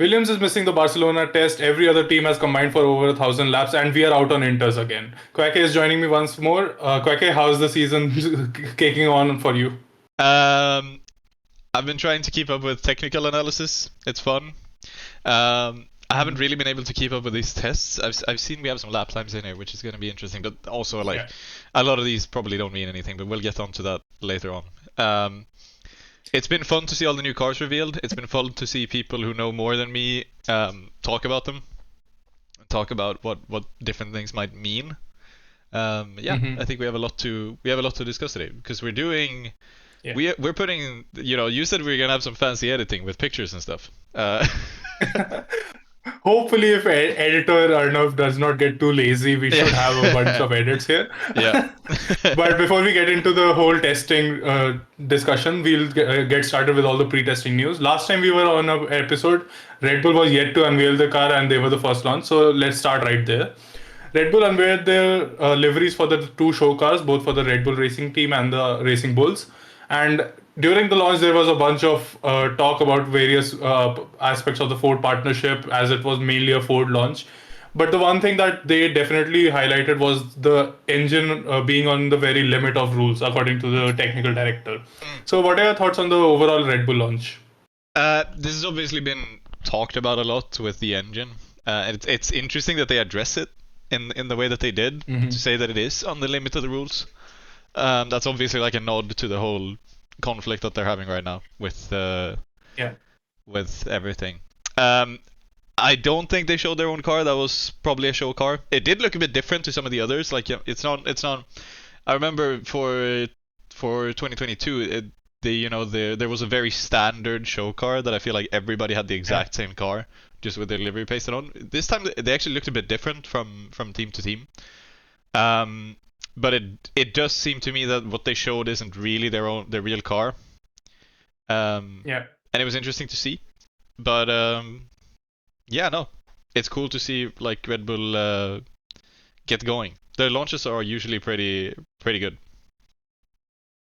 Williams is missing the Barcelona test. Every other team has combined for over 1,000 laps, and we are out on Inters again. Quacke is joining me once more. Quacke, how's the season kicking on for you? Um, I've been trying to keep up with technical analysis. It's fun. I haven't Mhm. really been able to keep up with these tests. I've seen we have some lap times in here, which is going to be interesting. But also, like, Yeah. a lot of these probably don't mean anything. But we'll get onto that later on. Um, it's been fun to see all the new cars revealed. It's been fun to see people who know more than me talk about them, talk about what different things might mean. Yeah, I Hmm. think we have a lot to discuss today because we're doing Yeah. we're putting, you said we were gonna have some fancy editing with pictures and stuff. Hopefully, if editor Arnav does not get too lazy, we should have a bunch Yeah. of edits here. Yeah. But before we get into the whole testing discussion, we'll get started with all the pre-testing news. Last time we were on an episode, Red Bull was yet to unveil the car and they were the first launch. So let's start right there. Red Bull unveiled their liveries for the two show cars, both for the Red Bull Racing team and the Racing Bulls. And during the launch, there was a bunch of talk about various aspects of the Ford partnership, as it was mainly a Ford launch. But the one thing that they definitely highlighted was the engine being on the very limit of rules, according to the technical director. Mm. So, what are your thoughts on the overall Red Bull launch? This has obviously been talked about a lot with the engine. It's interesting that they address it in the way that they did, to Hmm. say that it is on the limit of the rules. That's obviously like a nod to the whole conflict that they're having right now Yeah. with everything. Um, I don't think they showed their own car. That was probably a show car. It did look a bit different to some of the others. Like, yeah, it's not. I remember for 2022, there was a very standard show car that I feel like everybody had the Yeah. exact same car, just with their livery pasted on. This time they actually looked a bit different from team to team. Um, but it does seem to me that what they showed isn't really their real car. Um, Yeah. and it was interesting to see. But yeah, no, it's cool to see like Red Bull get going. Their launches are usually pretty good.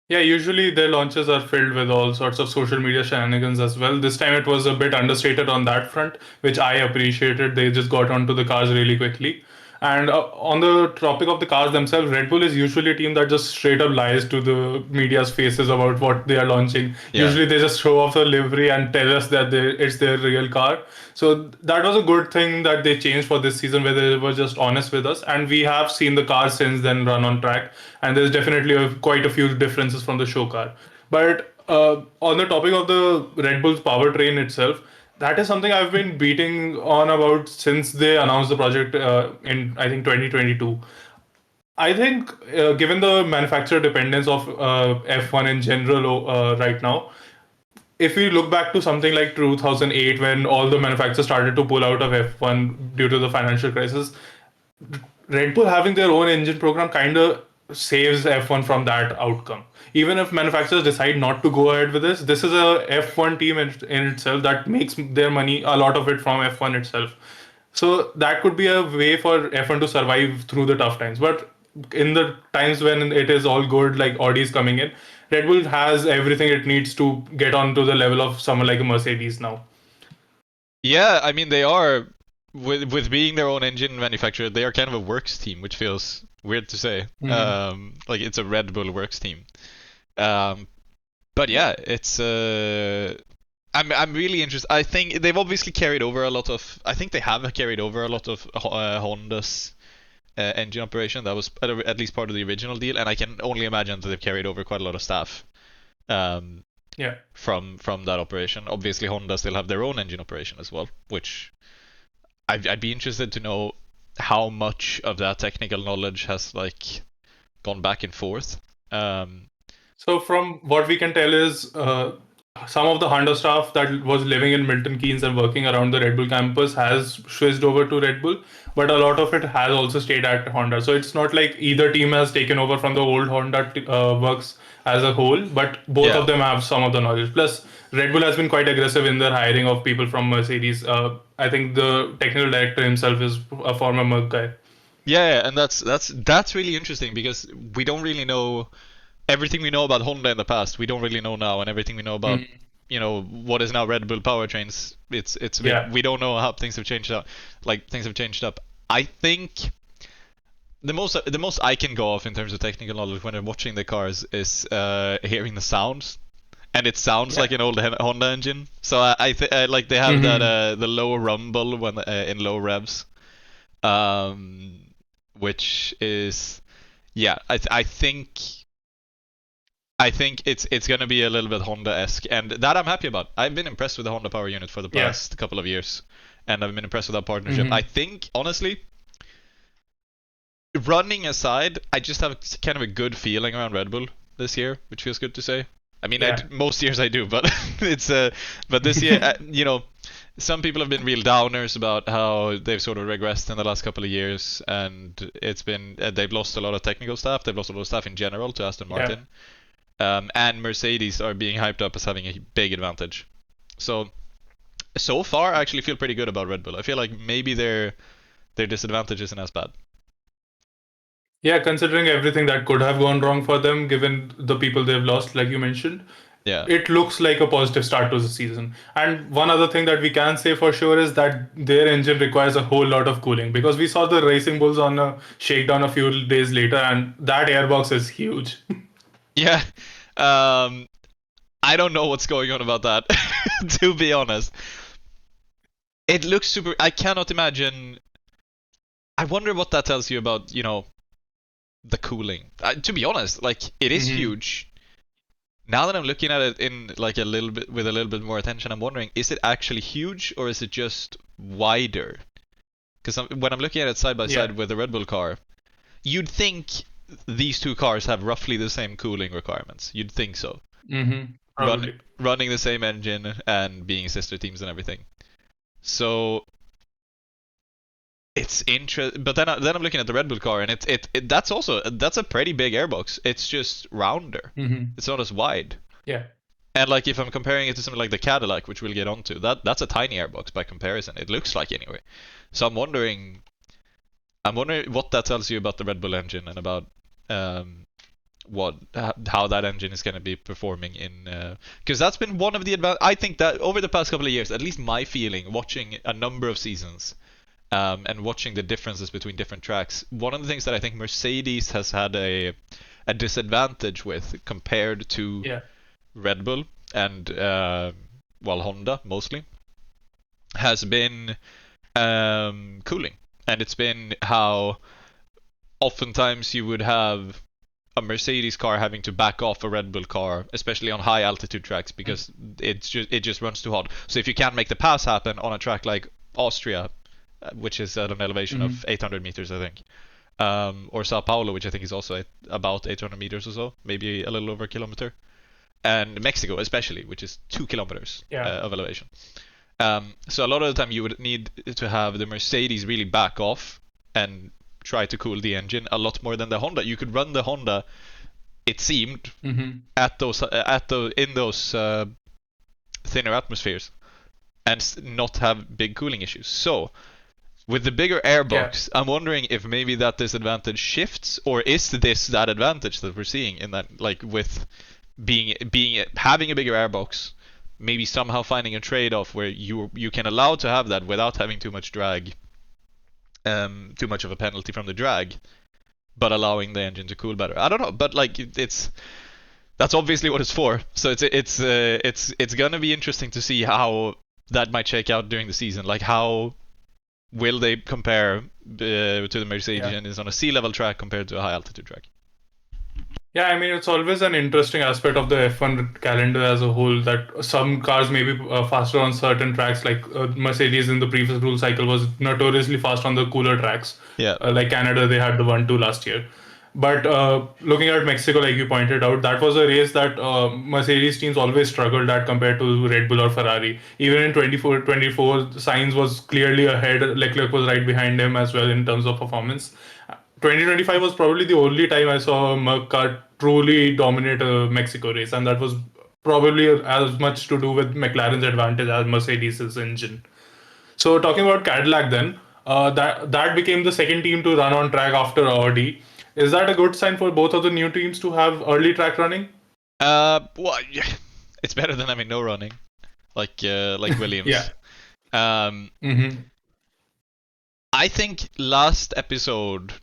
Yeah, usually their launches are filled with all sorts of social media shenanigans as well. This time it was a bit understated on that front, which I appreciated. They just got onto the cars really quickly. And on the topic of the cars themselves, Red Bull is usually a team that just straight up lies to the media's faces about what they are launching. Yeah. Usually they just show off the livery and tell us that it's their real car. So that was a good thing that they changed for this season, where they were just honest with us. And we have seen the car since then run on track, and there's definitely quite a few differences from the show car. But on the topic of the Red Bull's powertrain itself, that is something I've been beating on about since they announced the project in, I think, 2022. I think, given the manufacturer dependence of F1 in general right now, if we look back to something like 2008, when all the manufacturers started to pull out of F1 due to the financial crisis, Red Bull having their own engine program kind of saves F1 from that outcome. Even if manufacturers decide not to go ahead with this is a F1 team in itself that makes their money, a lot of it, from F1 itself. So that could be a way for F1 to survive through the tough times. But in the times when it is all good, like Audi's coming in, Red Bull has everything it needs to get onto the level of someone like a Mercedes now. Yeah, I mean they are, with being their own engine manufacturer, they are kind of a works team, which feels weird to say. Hmm. Like it's a Red Bull works team. Um, but Yeah. yeah, it's I'm really interested. I think they've obviously carried over a lot of. I think they have carried over a lot of Honda's engine operation. That was at least part of the original deal, and I can only imagine that they've carried over quite a lot of staff. Um, Yeah. from that operation. Obviously, Honda still have their own engine operation as well, which I'd be interested to know how much of that technical knowledge has like gone back and forth. Um, So from what we can tell is some of the Honda staff that was living in Milton Keynes and working around the Red Bull campus has switched over to Red Bull, but a lot of it has also stayed at Honda. So it's not like either team has taken over from the old Honda works as a whole, but both yeah, of them have some of the knowledge. Plus, Red Bull has been quite aggressive in their hiring of people from Mercedes. I think the technical director himself is a former Merc guy. yeah, and that's really interesting because we don't really know everything we know about Honda in the past. We don't really know now, and everything we know about Mhm. what is now Red Bull powertrains. It's a bit, Yeah. we don't know how things have changed up. Like things have changed up. I think the most I can go off in terms of technical knowledge when I'm watching the cars is hearing the sounds, and it sounds like Yeah. an old Honda engine. So like they have that Mm-hmm. the low rumble when in low revs, um, which is yeah. I think it's gonna be a little bit Honda-esque, and that I'm happy about. I've been impressed with the Honda power unit for the Yeah. past couple of years, and I've been impressed with that partnership. I Mm-hmm. think honestly, running aside, I just have kind of a good feeling around Red Bull this year, which feels good to say. I mean, Yeah. most years I do, but but this year, some people have been real downers about how they've sort of regressed in the last couple of years, and it's been they've lost a lot of technical staff, they've lost a lot of staff in general to Aston Yeah. Martin, and Mercedes are being hyped up as having a big advantage. So far, I actually feel pretty good about Red Bull. I feel like maybe their disadvantage isn't as bad. Yeah, considering everything that could have gone wrong for them, given the people they've lost, like you mentioned, Yeah. it looks like a positive start to the season. And one other thing that we can say for sure is that their engine requires a whole lot of cooling because we saw the Racing Bulls on a shakedown a few days later, and that airbox is huge. Yeah. Um, I don't know what's going on about that, to be honest. It looks super. I cannot imagine. I wonder what that tells you about, the cooling. To be honest, like it is Hmm. huge. Now that I'm looking at it in like a little bit with a little bit more attention, I'm wondering, is it actually huge or is it just wider? Because when I'm looking at it side by Yeah. side with the Red Bull car, you'd think these two cars have roughly the same cooling requirements. You'd think so. Run, Probably. running the same engine and being sister teams and everything. So it's interesting. But then I'm looking at the Red Bull car, and that's a pretty big airbox. It's just rounder. Hmm. It's not as wide. Yeah. And like if I'm comparing it to something like the Cadillac, which we'll get onto, that's a tiny airbox by comparison. It looks like anyway. So I'm wondering what that tells you about the Red Bull engine and about um, how that engine is going to be performing in because that's been one of the I think that over the past couple of years, at least my feeling watching a number of seasons, and watching the differences between different tracks, one of the things that I think Mercedes has had a disadvantage with compared to Yeah. Red Bull and Honda mostly has been cooling, and it's been how oftentimes you would have a Mercedes car having to back off a Red Bull car, especially on high altitude tracks, because it just runs too hot. So if you can't make the pass happen on a track like Austria, which is at an elevation Hmm. of 800 meters, I think, or Sao Paulo, which I think is also about 800 meters or so, maybe a little over a kilometer, and Mexico especially, which is 2 kilometers Yeah. of elevation. So a lot of the time you would need to have the Mercedes really back off and try to cool the engine a lot more than the Honda. You could run the Honda, it seemed, Hmm. in those thinner atmospheres and not have big cooling issues. So with the bigger Yeah. airbox, I'm wondering if maybe that disadvantage shifts, or is this that advantage that we're seeing in that, like with being having a bigger airbox, maybe somehow finding a trade-off where you can allow to have that without having too much drag, too much of a penalty from the drag, but allowing the engine to cool better. I don't know, but like it's that's obviously what it's for. So it's gonna be interesting to see how that might shake out during the season. Like how will they compare to the Mercedes Yeah. engines on a sea level track compared to a high altitude track? Yeah, I mean, it's always an interesting aspect of the F1 calendar as a whole that some cars may be faster on certain tracks, like Mercedes in the previous rule cycle was notoriously fast on the cooler tracks. Yeah. Like Canada, they had the 1-2 last year. But looking at Mexico, like you pointed out, that was a race that Mercedes teams always struggled at compared to Red Bull or Ferrari. Even in 24, Sainz was clearly ahead. Leclerc was right behind him as well in terms of performance. 2025 was probably the only time I saw a Merc car truly dominate a Mexico race, and that was probably as much to do with McLaren's advantage as Mercedes' engine. So talking about Cadillac, then that became the second team to run on track after Audi. Is that a good sign for both of the new teams to have early track running? Well, yeah. It's better than having no running, like Yeah. Williams. Um, Mm-hmm. I think last episode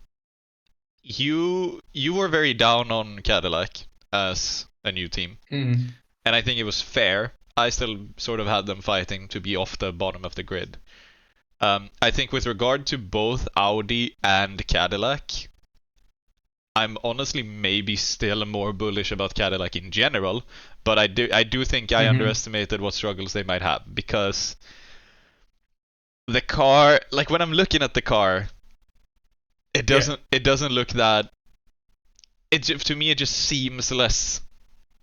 you were very down on Cadillac as a new team, Mm-hmm. and I think it was fair. I still sort of had them fighting to be off the bottom of the grid. I think with regard to both Audi and Cadillac, I'm honestly maybe still more bullish about Cadillac in general, but I do think I Mm-hmm. underestimated what struggles they might have because the car, like when I'm looking at the car, it Yeah. doesn't look that. To me it just seems less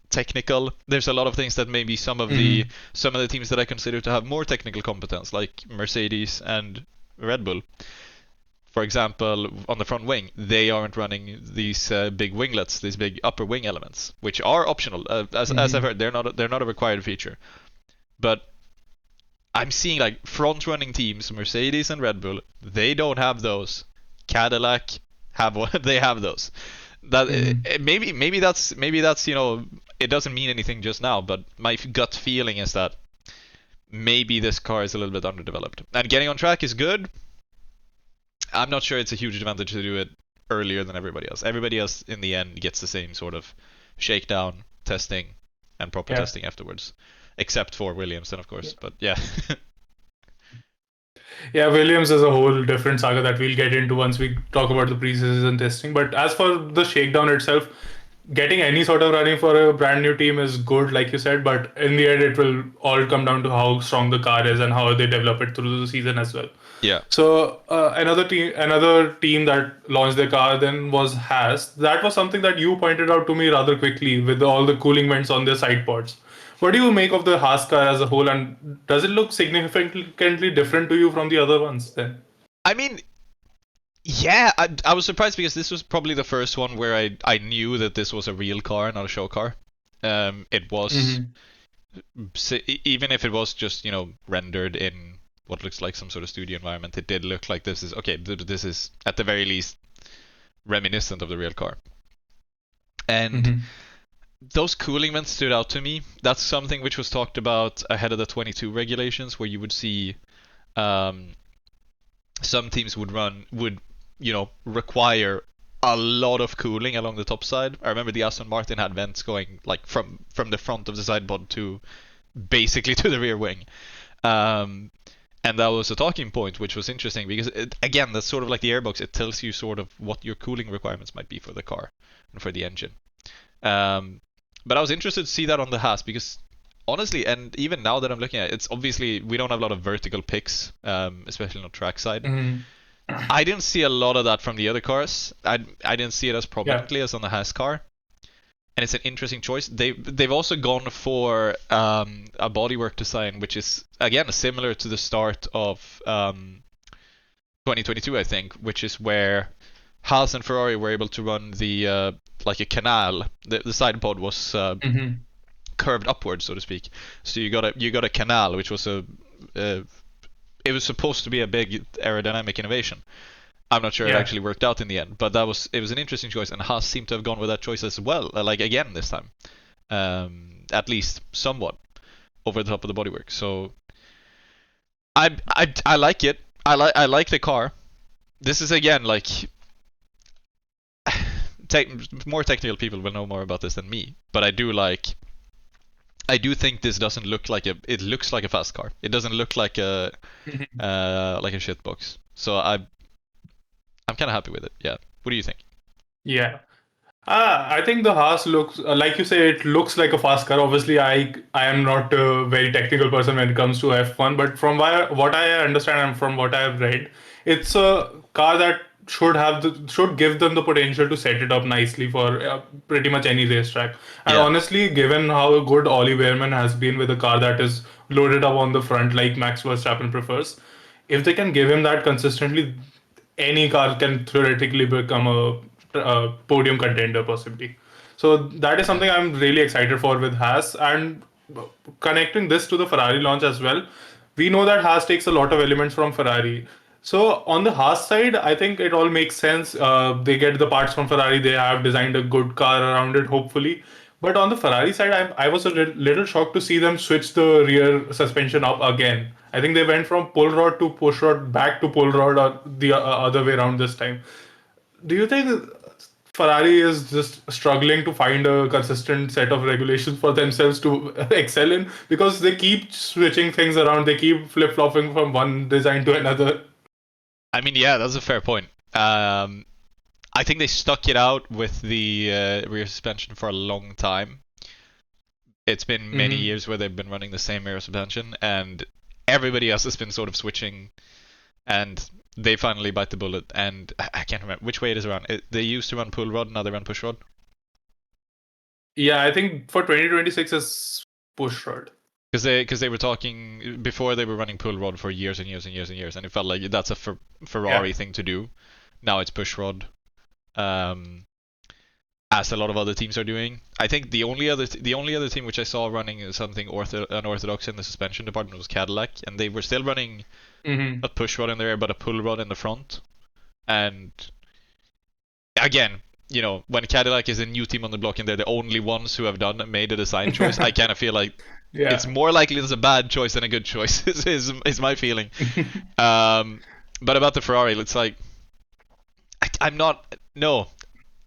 technical. There's a lot of things that maybe Mm-hmm. some of the teams that I consider to have more technical competence, like Mercedes and Red Bull. For example, on the front wing, they aren't running these big winglets, these big upper wing elements, which are optional. As I've Mm-hmm. heard, they're not a required feature. But I'm seeing like front running teams, Mercedes and Red Bull, they don't have those. Cadillac have one, they have those. That Mm-hmm. maybe that's it doesn't mean anything just now, but my gut feeling is that maybe this car is a little bit underdeveloped. And getting on track is good. I'm not sure it's a huge advantage to do it earlier than everybody else. Everybody else in the end gets the same sort of shakedown testing and proper Yeah. testing afterwards, except for Williams, then of course. But yeah, Yeah, Williams is a whole different saga that we'll get into once we talk about the preseason testing. But as for the shakedown itself, getting any sort of running for a brand new team is good, like you said. But in the end, it will all come down to how strong the car is and how they develop it through the season as well. yeah. So another team that launched their car then was Haas. That was something that you pointed out to me rather quickly with all the cooling vents on their side pods. What do you make of the Haas car as a whole, and does it look significantly different to you from the other ones then? I mean, yeah, I was surprised because this was probably the first one where I knew that this was a real car, not a show car. It was Mm-hmm. even if it was just rendered in what looks like some sort of studio environment, it did look like this is okay. This is at the very least reminiscent of the real car. And Mm-hmm. those cooling vents stood out to me. That's something which was talked about ahead of the 22 regulations, where you would see um, some teams would require a lot of cooling along the top side. I remember the Aston Martin had vents going like from the front of the side pod to basically to the rear wing. Um, and that was a talking point, which was interesting because again, that's sort of like the airbox. It tells you sort of what your cooling requirements might be for the car and for the engine. Um, but I was interested to see that on the Haas because honestly, and even now that I'm looking at it, it's obviously we don't have a lot of vertical picks, especially on trackside. Mm-hmm. I didn't see a lot of that from the other cars. I didn't see it as Yeah. prominently as on the Haas car, and it's an interesting choice. They've also gone for a bodywork design which is again similar to the start of 2022, I think, which is where Haas and Ferrari were able to run the like a canal. The side pod was Mm-hmm. curved upwards, so to speak. So you got a canal, which was uh, it was supposed to be a big aerodynamic innovation. I'm not sure it Yeah. actually worked out in the end, but it was an interesting choice, and Haas seemed to have gone with that choice as well. Like again this time, at least somewhat over the top of the bodywork. So I like it. I like the car. This is again like more technical people will know more about this than me, but I do think this doesn't look like a. It looks like a fast car. It doesn't look Mhm. like a shitbox. So I'm kind of happy with it. Yeah. What do you think? Yeah. I think the Haas looks, like you say, it looks like a fast car. Obviously, I am not a very technical person when it comes to F1, but from what I understand and from what I have read, it's a car that should give them the potential to set it up nicely for pretty much any racetrack. And Yeah. honestly, given how good Ollie Behrman has been with a car that is loaded up on the front, like Max Verstappen prefers, if they can give him that consistently, any car can theoretically become a podium contender possibly. So that is Yeah. something I'm really excited for with Haas, and connecting this to the Ferrari launch as well. We know that Haas takes a lot of elements from Ferrari. So on the Haas side, I think it all makes sense. They get the parts from Ferrari. They have designed a good car around it, hopefully. But on the Ferrari side, I was a little shocked to see them switch the rear suspension up again. I think they went from pull rod to push rod back to pull rod, or the other way around this time. Do you think Ferrari is just struggling to find a consistent set of regulations for themselves to excel in? Because they keep switching things around, they keep flip flopping from one design to another. I mean, yeah, that's a fair point. I think they stuck it out with the rear suspension for a long time. It's been many Mm-hmm. years where they've been running the same rear suspension, and everybody else has been sort of switching, and they finally bite the bullet. And I can't remember which way it is around. They used to run pull rod, now they run push rod. Yeah, I think for 2026 is push rod. Because they were talking before, they were running pull rod for years and years and years and years, and it felt like that's a Yeah. Ferrari thing to do. Now it's push rod. Um, as a lot of other teams are doing. I think the only other team which I saw running something unorthodox in the suspension department was Cadillac, and they were still running Mm-hmm. a push rod in there, but a pull rod in the front. And again, when Cadillac is a new team on the block and they're the only ones who have made a design choice, I kind of feel like it's Yeah. more likely it's a bad choice than a good choice. is my feeling. Um, but about the Ferrari, it's like I'm not. No,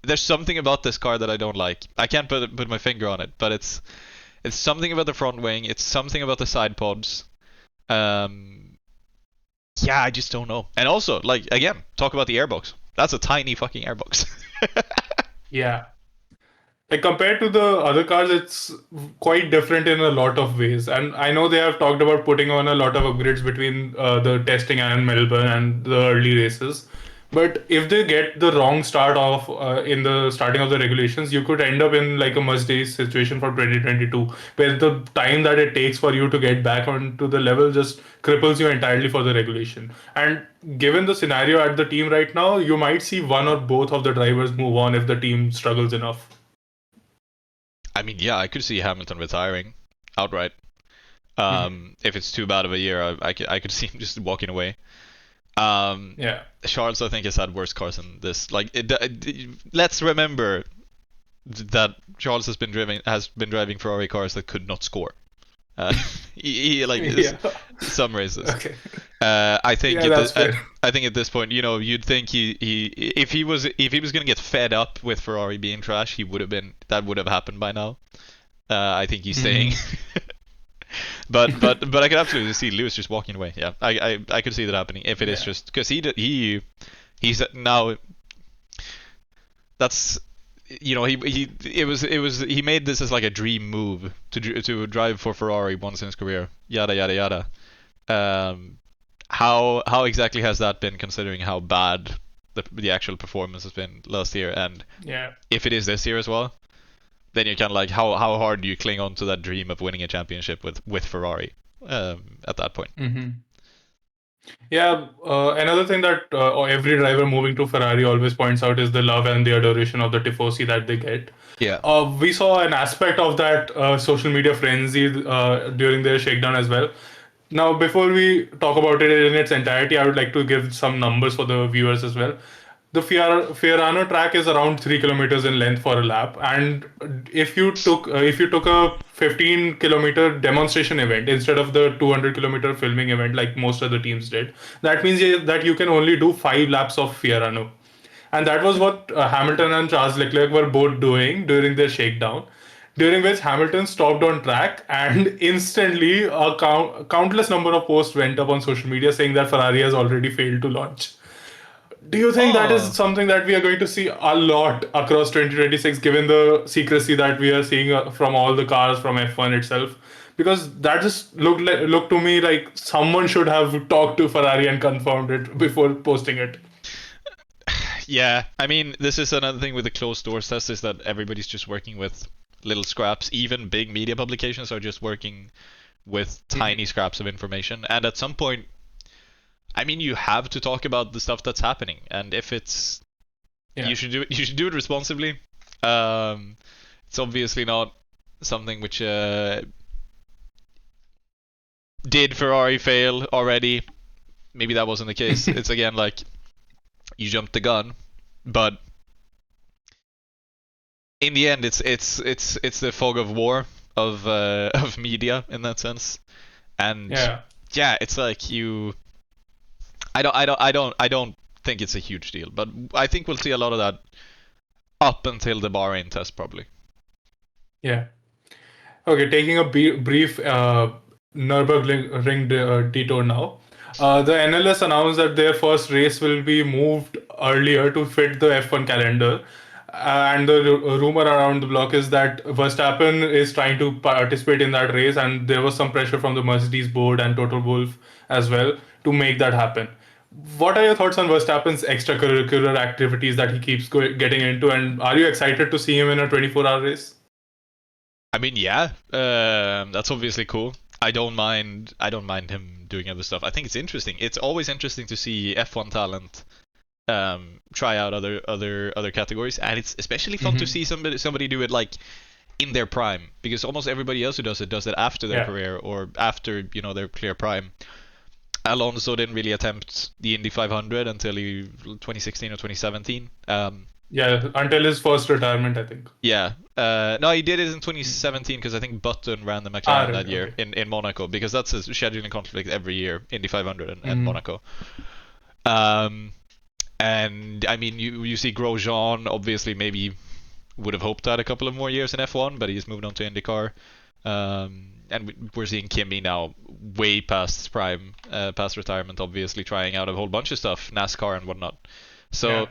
there's something about this car that I don't like. I can't put my finger on it, but it's something about the front wing. It's something about the side pods. Um, yeah, I just don't know. And also, like again, talk about the airbox. That's a tiny fucking airbox. Yeah. Like compared to the other cars, it's quite different in a lot of ways. And I know they have talked about putting on a lot of upgrades between the testing and Melbourne and the early races. But if they get the wrong start off in the starting of the regulations, you could end up in like a must-day situation for 2022, where the time that it takes for you to get back onto the level just cripples you entirely for the regulation. And given the scenario at the team right now, you might see one or both of the drivers move on if the team struggles enough. I mean, yeah, I could see Hamilton retiring outright. Mhm. If it's too bad of a year, I could see him just walking away. Um, Yeah. Charles, I think, has had worse cars than this. Like, let's remember that Charles has been driving Ferrari cars that could not score. Uh, he like Yeah. some races. Okay. I think Yeah, at that's the, fair. I think at this point, you'd think he if he was gonna get fed up with Ferrari being trash, that would have happened by now. I think he's staying. Hmm. But I could absolutely see Lewis just walking away. Yeah, I could see that happening if it is Yeah. just because he's now that's he made this as like a dream move to drive for Ferrari once in his career. Yada yada yada. Um, how exactly has that been considering how bad the actual performance has been last year, and Yeah. if it is this year as well, then you're kind of like how hard do you cling on to that dream of winning a championship with Ferrari at that point? Hmm. Yeah. Another thing that every driver moving to Ferrari always points out is the love and the adoration of the tifosi that they get. Yeah. We saw an aspect of that social media frenzy during their shakedown as well. Now, before we talk about it in its entirety, I would like to give some numbers for the viewers as well. The Fiorano track is around 3 kilometers in length for a lap, and if you took a 15-kilometer demonstration event instead of the 200-kilometer filming event like most other teams did, that means that you can only do 5 laps of Fiorano. And that was what Hamilton and Charles Leclerc were both doing during their shakedown, during which Hamilton stopped on track and instantly a countless number of posts went up on social media saying that Ferrari has already failed to launch. Do you think that is Oh, something that we are going to see a lot across 2026, given the secrecy that we are seeing from all the cars from F1 itself? Because that just looked to me like someone should have talked to Ferrari and confirmed it before posting it. yeah. I mean, this is another thing with the closed doors test is that everybody's just working with little scraps. Even big media publications are just working with tiny Mhm. scraps of information. And at some point, I mean, you have to talk about the stuff that's happening. And if it's Yeah. you should do it responsibly. Um, it's obviously not something which did Ferrari fail already. Maybe that wasn't the case. It's again like you jumped the gun, but in the end, it's the fog of war of media in that sense, and Yeah. yeah, it's like you. I don't think it's a huge deal, but I think we'll see a lot of that up until the Bahrain test probably. Yeah. Okay, taking a brief Nürburgring detour now. The NLS announced that their first race will be moved earlier to fit the F1 calendar. And the rumor around the block is that Verstappen is trying to participate in that race, and there was some pressure from the Mercedes board and Total Wolff as well to make that happen. What are your thoughts on Verstappen's extracurricular activities that he keeps getting into, and are you excited to see him in a 24-hour race? I mean, yeah, that's obviously cool. I don't mind him doing other stuff. I think it's interesting. It's always interesting to see F1 talent try out other categories, and it's especially fun to Hmm. see somebody do it like in their prime, because almost everybody else who does it after their Yeah. career or after their clear prime. Alonso didn't really attempt the Indy 500 until 2016 or 2017. Yeah, until his first retirement, I think. Yeah. No, he did it in 2017 because I think Button ran the Ah, McLaren right. that year Okay. in Monaco, because that's a scheduling conflict every year, Indy 500 and Hmm. Monaco. Um, and I mean, you see Grosjean obviously maybe would have hoped to had a couple of more years in F1, but he's moved on to IndyCar. And we're seeing Kimi now way past his prime, past retirement, obviously trying out a whole bunch of stuff, NASCAR and whatnot. So Yeah.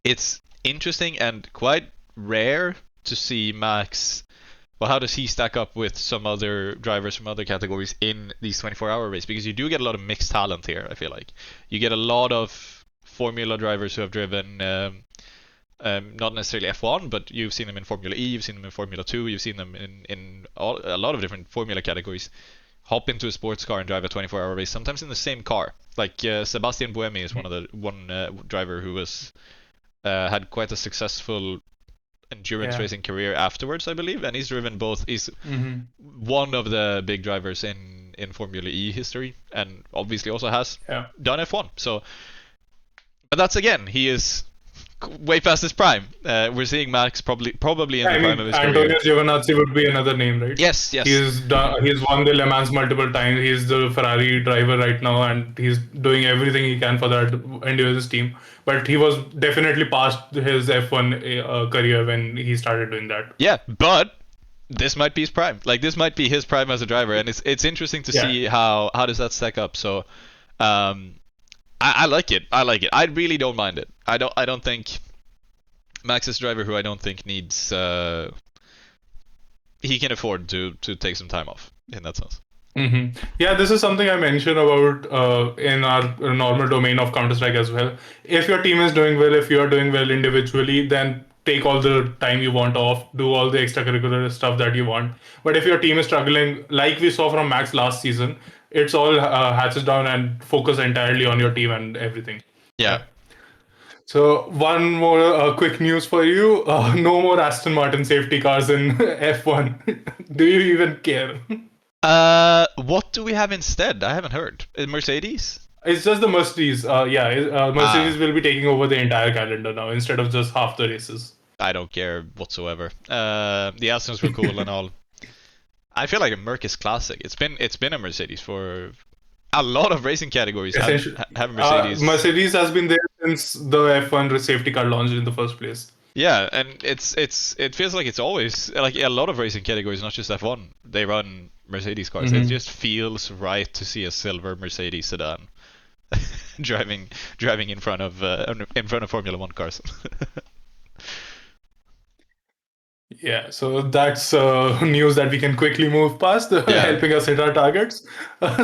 it's interesting and quite rare to see Max. Well, how does he stack up with some other drivers from other categories in these 24-hour race? Because you do get a lot of mixed talent here. I feel like you get a lot of Formula drivers who have driven not necessarily F1, but you've seen them in Formula E, you've seen them in Formula 2, you've seen them in a lot of different Formula categories. Hop into a sports car and drive a 24-hour race, sometimes in the same car. Like Sebastian Buemi is one driver who was had quite a successful endurance Yeah. racing career afterwards, I believe, and he's driven both. He's Hmm. one of the big drivers in Formula E history, and obviously also has Yeah. done F1. So, but that's again, he is way past his prime. We're seeing Max probably in Yeah, the I prime of mean, his career. Antonio Giovinazzi would be another name, right? Yes, yes, He's won the Le Mans multiple times. He's the Ferrari driver right now, and he's doing everything he can for that Indianapolis team. But he was definitely past his F1 career when he started doing that. yeah. But this might be his prime. Like this might be his prime as a driver, and it's interesting to Yeah. see how does that stack up. So, um, I like it. I like it. I really don't mind it. I don't think Max is a driver who I don't think needs. He can afford to take some time off in that sense. Hmm. Yeah, this is something I mentioned about in our normal domain of Counter Strike as well. If your team is doing well, if you are doing well individually, then take all the time you want off, do all the extracurricular stuff that you want. But if your team is struggling, like we saw from Max last season, it's all hatches down and focus entirely on your team and everything. Yeah. Yeah. So one more quick news for you: no more Aston Martin safety cars in F1. Do you even care? What do we have instead? I haven't heard. Mercedes? It's just the Mercedes. Yeah, Mercedes Ah, will be taking over the entire calendar now instead of just half the races. I don't care whatsoever. The Astons were cool and all. I feel like a Merc is classic. It's been a Mercedes for a lot of racing categories. Essentially, Have a Mercedes. Mercedes has been there since the F1 safety car launched in the first place. Yeah, and it feels like it's always like a lot of racing categories, not just F1. They run Mercedes cars. It Hmm. just feels right to see a silver Mercedes sedan driving driving in front of Formula One cars. Yeah, so that's news that we can quickly move past, Yeah, helping us hit our targets.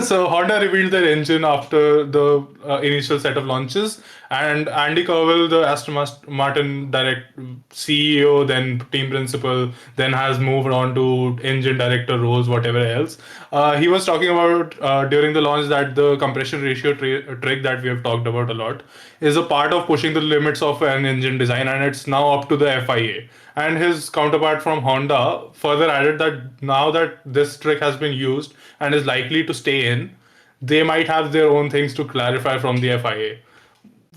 So Honda revealed their engine after the initial set of launches, and Andy Cowell, the Martin direct CEO, then team principal, then has moved on to engine director roles, whatever else. He was talking about during the launch that the compression ratio trick that we have talked about a lot is a part of pushing the limits of an engine design, and it's now up to the FIA. And his counterpart from Honda further added that now that this trick has been used and is likely to stay in, they might have their own things to clarify from the FIA.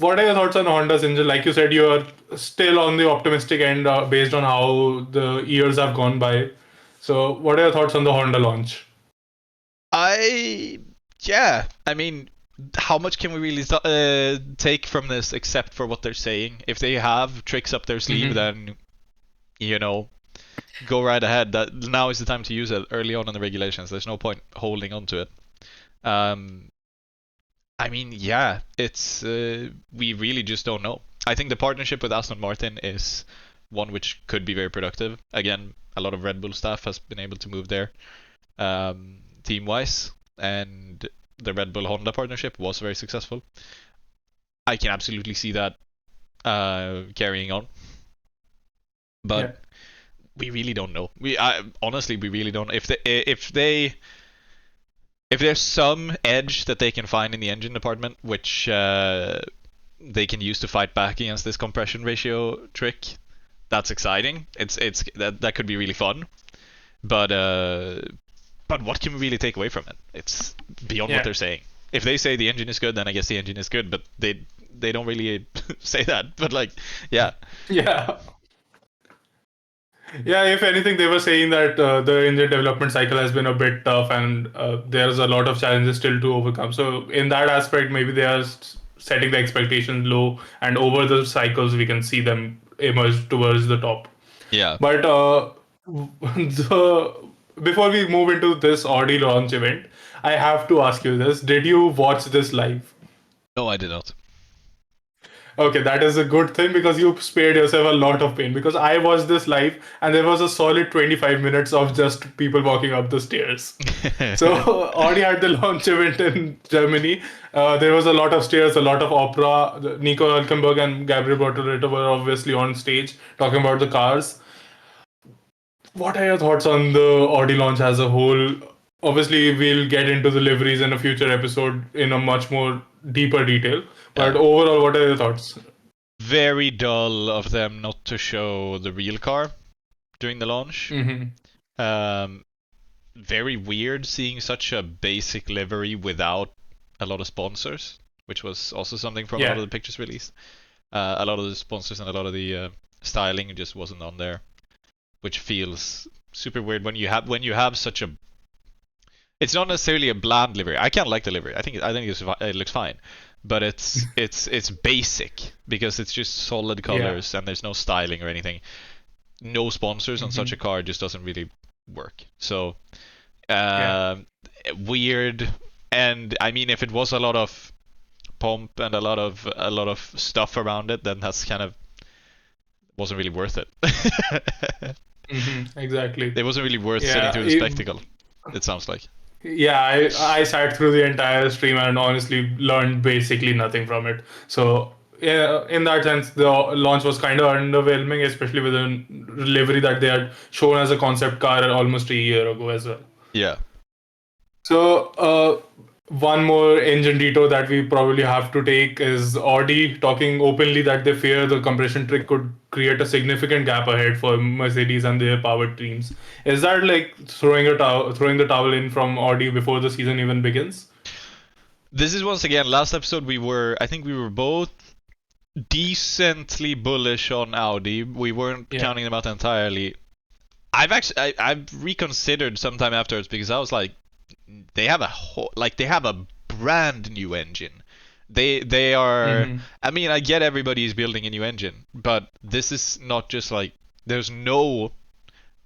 What are your thoughts on Honda's engine? Like you said, you are still on the optimistic end based on how the years have gone by. So, what are your thoughts on the Honda launch? I yeah, I mean, how much can we really take from this except for what they're saying? If they have tricks up their sleeve, Hmm. then you know, go right ahead. That now is the time to use it early on in the regulations. There's no point holding on to it. Um, I mean, yeah, it's we really just don't know. I think the partnership with Aston Martin is one which could be very productive. Again, a lot of Red Bull staff has been able to move there, team wise, and the Red Bull Honda partnership was very successful. I can absolutely see that carrying on, but Yeah. we really don't know. Honestly, we really don't. If there's some edge that they can find in the engine department, which they can use to fight back against this compression ratio trick, that's exciting. It's that could be really fun. But what can we really take away from it? It's beyond what Yeah. they're saying. If they say the engine is good, then I guess the engine is good. But they don't really say that. But like, yeah, Yeah. Yeah, if anything, they were saying that the engine development cycle has been a bit tough and there's a lot of challenges still to overcome. So, in that aspect, maybe they are setting the expectations low, and over the cycles, we can see them emerge towards the top. yeah. But the before we move into this Audi launch event, I have to ask you this: did you watch this live? No, I did not. Okay, that is a good thing because you spared yourself a lot of pain. Because I watched this live and there was a solid 25 minutes of just people walking up the stairs. So already had the launch event in Germany. There was a lot of stairs, a lot of opera. Nico Hülkenberg and Gabriel Bortoleto were obviously on stage talking about the cars. What are your thoughts on the Audi launch as a whole? Obviously, we'll get into the liveries in a future episode in a much more deeper detail. But Yeah. overall, what are your thoughts? Very dull of them not to show the real car during the launch. Hmm. Um, very weird seeing such a basic livery without a lot of sponsors, which was also something from a lot Yeah. of the pictures released. A lot of the sponsors and a lot of the styling just wasn't on there, which feels super weird when you have such a. It's not necessarily a bland livery. I can't like the livery. I think it looks fine, but it's basic because it's just solid Yeah. colors and there's no styling or anything. No sponsors on such a Hmm. car just doesn't really work. So Yeah. uh, weird. And I mean, if it was a lot of pomp and a lot of stuff around it, then that's kind of wasn't really worth it. Hmm. Exactly. It wasn't really worth sitting Yeah. through the spectacle. It sounds like. Yeah. I sat through the entire stream and honestly learned basically nothing from it. So yeah, in that sense, the launch was kind of underwhelming, especially with the livery that they had shown as a concept car almost a year ago as well. Yeah. So, one more engine detour that we probably have to take is Audi talking openly that they fear the compression trick could create a significant gap ahead for Mercedes and their power teams. Is that like throwing the towel in from Audi before the season even begins? This is once again last episode I think we were both decently bullish on Audi. We weren't Yeah. counting them out entirely. I've reconsidered sometime afterwards because I was like, they have a brand new engine. They are. Mm-hmm. I mean, I get everybody is building a new engine, but this is not just like there's no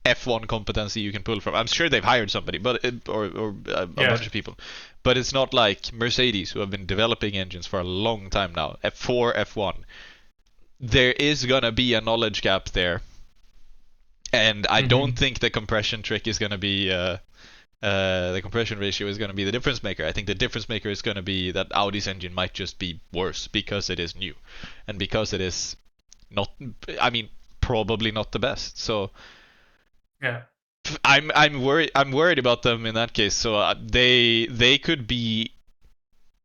F1 competency you can pull from. I'm sure they've hired somebody, or a Yeah. bunch of people, but it's not like Mercedes who have been developing engines for a long time now. F4, F1. There is gonna be a knowledge gap there, and I don't Mm-hmm. think the compression trick is gonna be the compression ratio is going to be the difference maker. I think the difference maker is going to be that Audi's engine might just be worse because it is new, and because it is not. I mean, probably not the best. So Yeah. I'm worried about them in that case. So they could be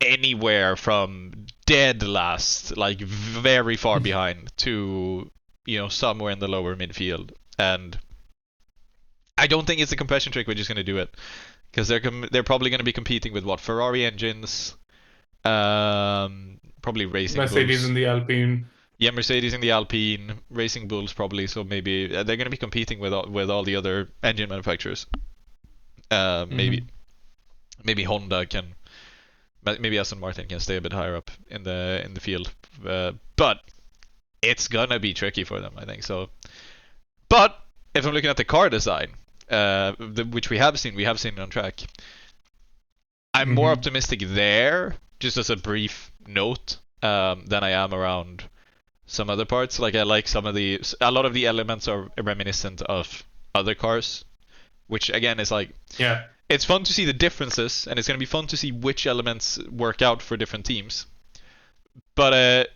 anywhere from dead last, like very far behind, to somewhere in the lower midfield. And I don't think it's a compression trick which is going to do it because they're probably going to be competing with what Ferrari engines, probably racing Mercedes bulls. in the Alpine. Yeah, Mercedes in the Alpine, Racing Bulls probably. So maybe they're going to be competing with all the other engine manufacturers. Maybe Hmm. maybe Honda can, maybe Aston Martin can stay a bit higher up in the field. But it's gonna be tricky for them, I think. So, but if I'm looking at the car design, which we have seen on track, I'm more Hmm. optimistic there. Just as a brief note, than I am around some other parts. Like I like a lot of the elements are reminiscent of other cars, which again is like Yeah. it's fun to see the differences, and it's gonna be fun to see which elements work out for different teams. But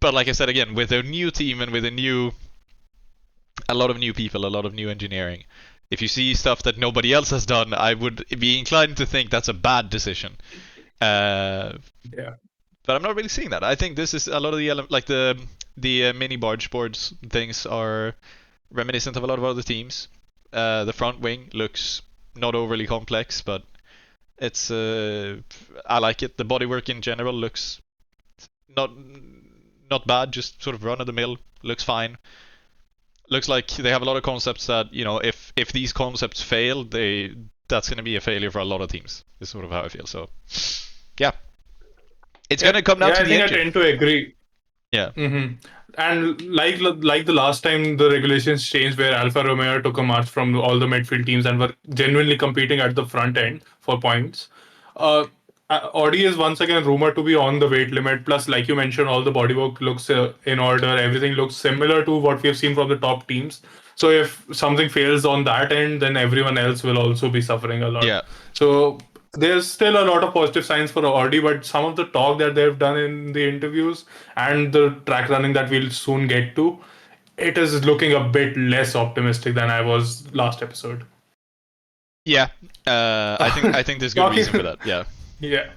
like I said again, with a new team and with a lot of new people, a lot of new engineering. If you see stuff that nobody else has done, I would be inclined to think that's a bad decision. Uh, Yeah. but I'm not really seeing that. I think this is a lot of like the mini barge boards things are reminiscent of a lot of other teams. The front wing looks not overly complex, but it's I like it. The bodywork in general looks not not bad, just sort of run of the mill. Looks fine. Looks like they have a lot of concepts that, if these concepts fail, that's going to be a failure for a lot of teams. Is sort of how I feel. So yeah, it's going Yeah. to come down Yeah. to I the think I engine. tend to agree. Yeah. Hmm. And like the last time the regulations changed, where Alfa Romeo took a march from all the midfield teams and were genuinely competing at the front end for points. Uh, Audi is once again rumored to be on the weight limit. Plus, like you mentioned, all the bodywork looks in order. Everything looks similar to what we have seen from the top teams. So if something fails on that end, then everyone else will also be suffering a lot. Yeah. So there's still a lot of positive signs for Audi, but some of the talk that they've done in the interviews and the track running that we'll soon get to, it is looking a bit less optimistic than I was last episode. Yeah. I think there's good reason for Talking, that. Yeah. yeah.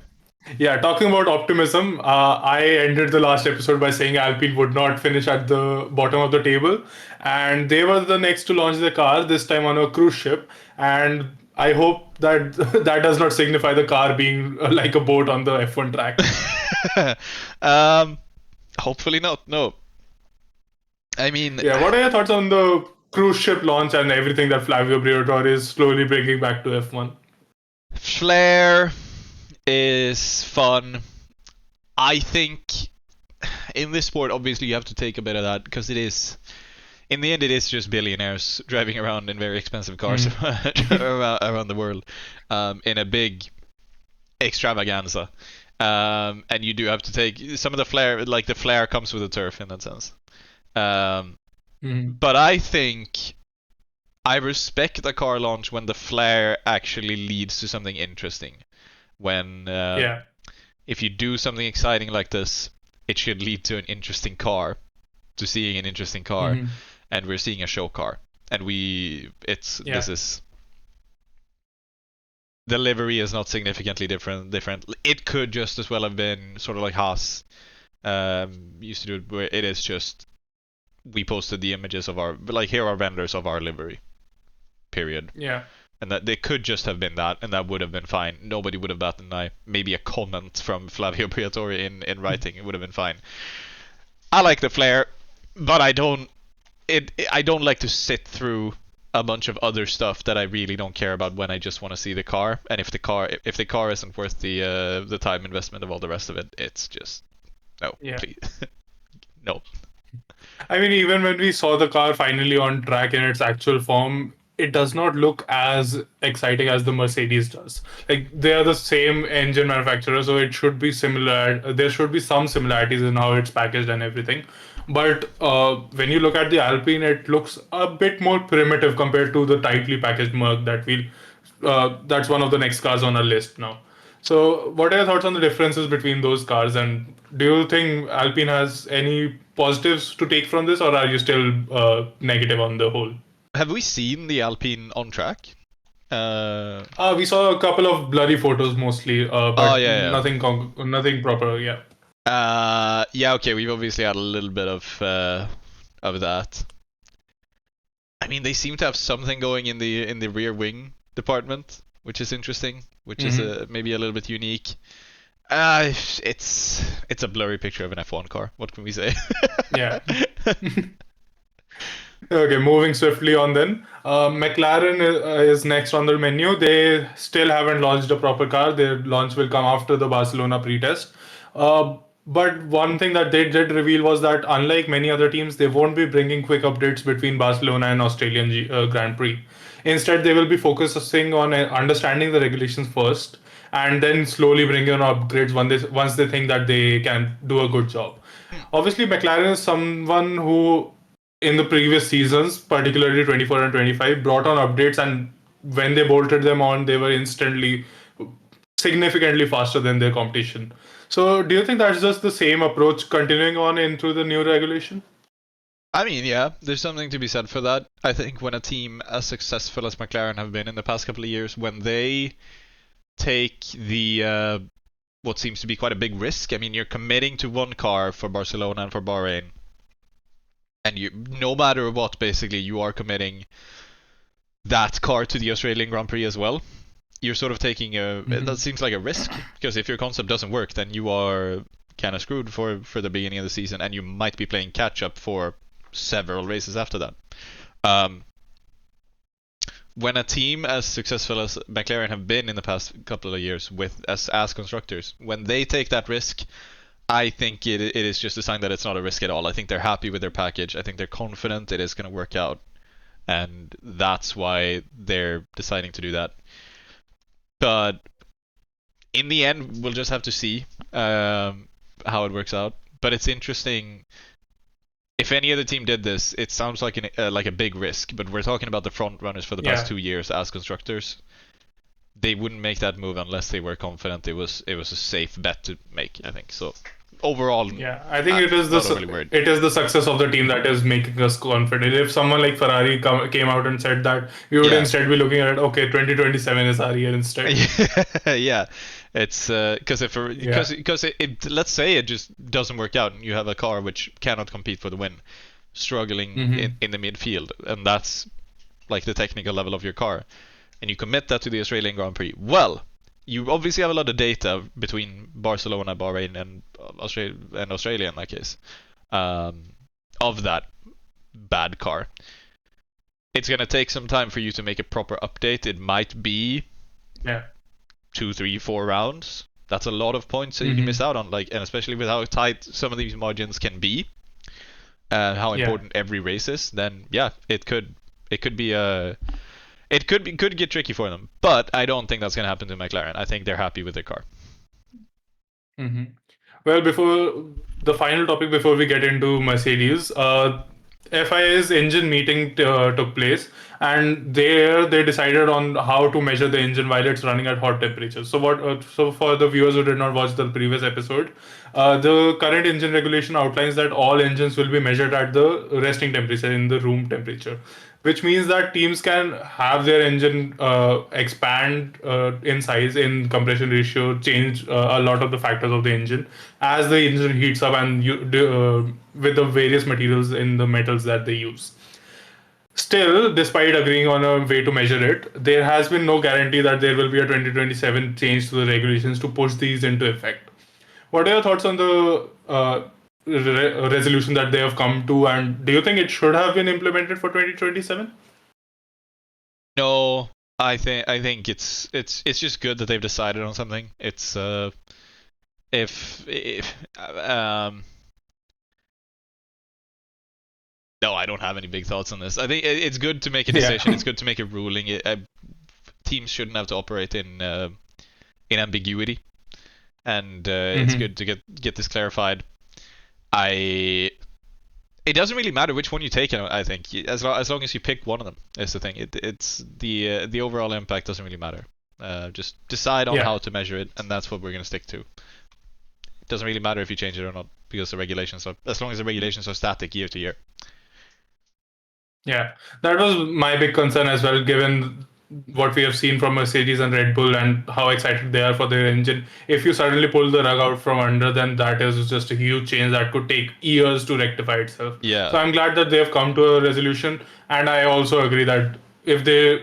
Yeah, talking about optimism, I ended the last episode by saying Alpine would not finish at the bottom of the table, and they were the next to launch the car, this time on a cruise ship. And I hope that that does not signify the car being like a boat on the F1 track. um. Hopefully not. No. I mean, Yeah, what are your thoughts on the cruise ship launch and everything that Flavio Briatore is slowly bringing back to F1? Flair is fun. I think in this sport, obviously, you have to take a bit of that because it is, in the end, it is just billionaires driving around in very expensive cars Mm. around the world, in a big extravaganza. And you do have to take some of the flair, like the flair comes with the turf in that sense. Um, Mm. but I think I respect a car launch when the flair actually leads to something interesting. When Yeah. if you do something exciting like this, it should lead to an interesting car, to seeing an interesting car, Mm. and we're seeing a show car, and this Yeah. is the livery is not significantly different. It could just as well have been sort of like Haas used to do it, where it is just we posted the images of our, like, here are vendors of our livery, period. Yeah. And that they could just have been that, and that would have been fine. Nobody would have batted an eye. Maybe a comment from Flavio Briatore in writing, it would have been fine. I like the flair, but I don't like to sit through a bunch of other stuff that I really don't care about when I just want to see the car. And if the car isn't worth the time investment of all the rest of it, it's just no, Yeah. please, no. I mean, even when we saw the car finally on track in its actual form, it does not look as exciting as the Mercedes does. Like, they are the same engine manufacturer, so it should be similar. There should be some similarities in how it's packaged and everything. But when you look at the Alpine, it looks a bit more primitive compared to the tightly packaged Merc that we'll. That's one of the next cars on our list now. So, what are your thoughts on the differences between those cars? And do you think Alpine has any positives to take from this, or are you still negative on the whole? Have we seen the Alpine on track? Uh, We saw a couple of blurry photos mostly, oh but yeah, nothing proper. Yeah. yeah. Yeah, okay. We've obviously had a little bit of that. I mean, they seem to have something going in the rear wing department, which is interesting, which is Hmm. maybe a little bit unique. Uh, it's a blurry picture of an F1 car. What can we say? Yeah. Okay, moving swiftly on then. McLaren is next on the menu. They still haven't launched a proper car. Their launch will come after the Barcelona pre-test. But one thing that they did reveal was that unlike many other teams, they won't be bringing quick updates between Barcelona and Australian Grand Prix. Instead, they will be focusing on understanding the regulations first, and then slowly bringing on upgrades once they think that they can do a good job. Obviously, McLaren is someone who in the previous seasons, particularly 24 and 25, brought on updates, and when they bolted them on, they were instantly significantly faster than their competition. So, do you think that's just the same approach continuing on into the new regulation? I mean, yeah, there's something to be said for that. I think when a team as successful as McLaren have been in the past couple of years, when they take the what seems to be quite a big risk. I mean, you're committing to one car for Barcelona and for Bahrain, and you, no matter what, basically, you are committing that car to the Australian Grand Prix as well. You're sort of taking a that seems like a risk, because if your concept doesn't work, then you are kind of screwed for the beginning of the season, and you might be playing catch up for several races after that. Um, when a team as successful as McLaren have been in the past couple of years with as constructors, when they take that risk, I think it is just a sign that it's not a risk at all. I think they're happy with their package. I think they're confident it is going to work out, and that's why they're deciding to do that. But in the end, we'll just have to see how it works out. But it's interesting. If any other team did this, it sounds like a big risk. But we're talking about the front runners for the past Yeah. 2 years as constructors. They wouldn't make that move unless they were confident it was a safe bet to make. I think so. Overall, Yeah, I think not overly worried. it is the success of the team that is making us confident. If someone like Ferrari came out and said that, we would Yeah. instead be looking at it. Okay, 2027 is our year instead. Yeah, it's because if Yeah. because let's say it just doesn't work out and you have a car which cannot compete for the win, struggling Hmm. in the midfield, and that's like the technical level of your car, and you commit that to the Australian Grand Prix. Well, you obviously have a lot of data between Barcelona, Bahrain, and Australia in that case, um, of that bad car. It's gonna take some time for you to make a proper update. It might be Yeah. 2, 3, 4 rounds. That's a lot of points that you Hmm. miss out on. Like, and especially with how tight some of these margins can be, and how Yeah. important every race is. Then yeah, it could be a could get tricky for them. But I don't think that's gonna happen to McLaren. I think they're happy with their car. Hmm. Well, before the final topic, before we get into Mercedes, FIA's engine meeting took place, and there they decided on how to measure the engine while it's running at hot temperatures. So what? So for the viewers who did not watch the previous episode, the current engine regulation outlines that all engines will be measured at the resting temperature in the room temperature, which means that teams can have their engine expand in size, in compression ratio, change a lot of the factors of the engine as the engine heats up and with the various materials in the metals that they use. Still, despite agreeing on a way to measure it, there has been no guarantee that there will be a 2027 change to the regulations to push these into effect. What are your thoughts on the resolution that they have come to, and do you think it should have been implemented for 2027? No, I think it's just good that they've decided on something. It's if no, I don't have any big thoughts on this. I think it's good to make a Yeah. decision. It's good to make a ruling. Teams shouldn't have to operate in ambiguity, and it's Hmm. good to get this clarified. I It doesn't really matter which one you take. I think as long as you pick one of them is the thing. It's the overall impact doesn't really matter. Just decide on Yeah. how to measure it, and that's what we're gonna stick to. It doesn't really matter if you change it or not because the regulations are as long as the regulations are static year to year. Yeah, that was my big concern as well, given what we have seen from Mercedes and Red Bull and how excited they are for their engine. If you suddenly pull the rug out from under, then that is just a huge change that could take years to rectify itself. Yeah. So I'm glad that they have come to a resolution, and I also agree that if they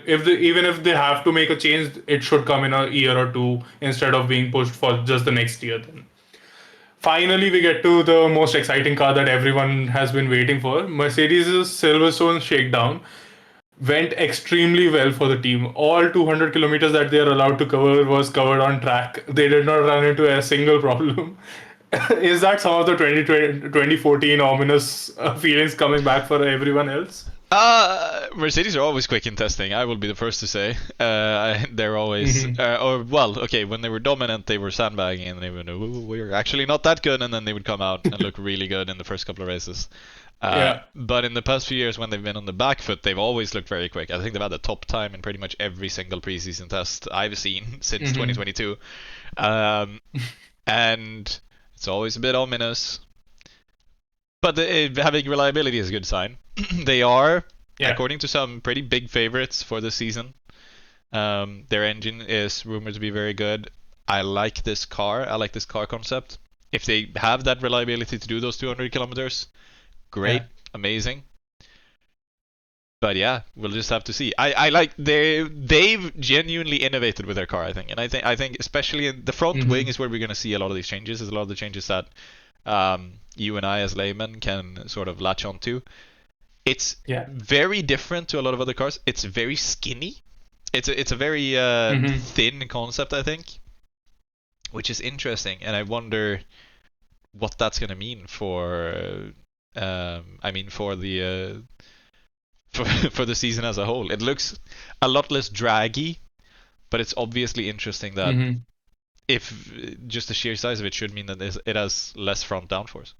even if they have to make a change, it should come in a year or two instead of being pushed for just the next year. Then finally, we get to the most exciting car that everyone has been waiting for. Mercedes' Silverstone Shakedown went extremely well for the team. All 200 kilometers that they are allowed to cover was covered on track. They did not run into a single problem. Is that some of the 2014 ominous feelings coming back for everyone else? Mercedes are always quick in testing. I will be the first to say. They're always, Hmm. or well, okay, when they were dominant, they were sandbagging and they would, "Ooh, we're actually not that good," and then they would come out and look really good in the first couple of races. Yeah. But in the past few years, when they've been on the back foot, they've always looked very quick. I think they've had the top time in pretty much every single preseason test I've seen since Hmm. 2022. Um, and it's always a bit ominous. But having reliability is a good sign. They are, Yeah. according to some, pretty big favorites for the season. Their engine is rumored to be very good. I like this car. I like this car concept. If they have that reliability to do those 200 kilometers, great, Yeah. amazing. But yeah, we'll just have to see. I like they've genuinely innovated with their car. I think, and I think especially in the front wing Hmm. is where we're going to see a lot of these changes. There's a lot of the changes that you and I as laymen can sort of latch onto. It's Yeah. very different to a lot of other cars. It's very skinny. It's a very Hmm. thin concept, I think, which is interesting, and I wonder what that's gonna mean for. I mean, for the for the season as a whole. It looks a lot less draggy, but it's obviously interesting that Hmm. if just the sheer size of it should mean that it has less front downforce.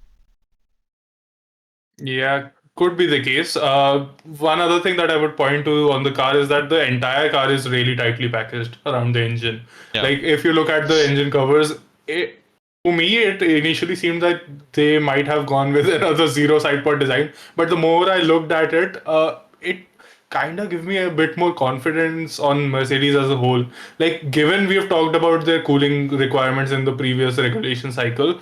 Yeah, could be the case. One other thing that I would point to on the car is that the entire car is really tightly packaged around the engine. Yeah. Like, if you look at the engine covers, to me, it initially seemed that they might have gone with another zero side pod design. But the more I looked at it, it kind of gives me a bit more confidence on Mercedes as a whole. Like, given we have talked about their cooling requirements in the previous regulation cycle,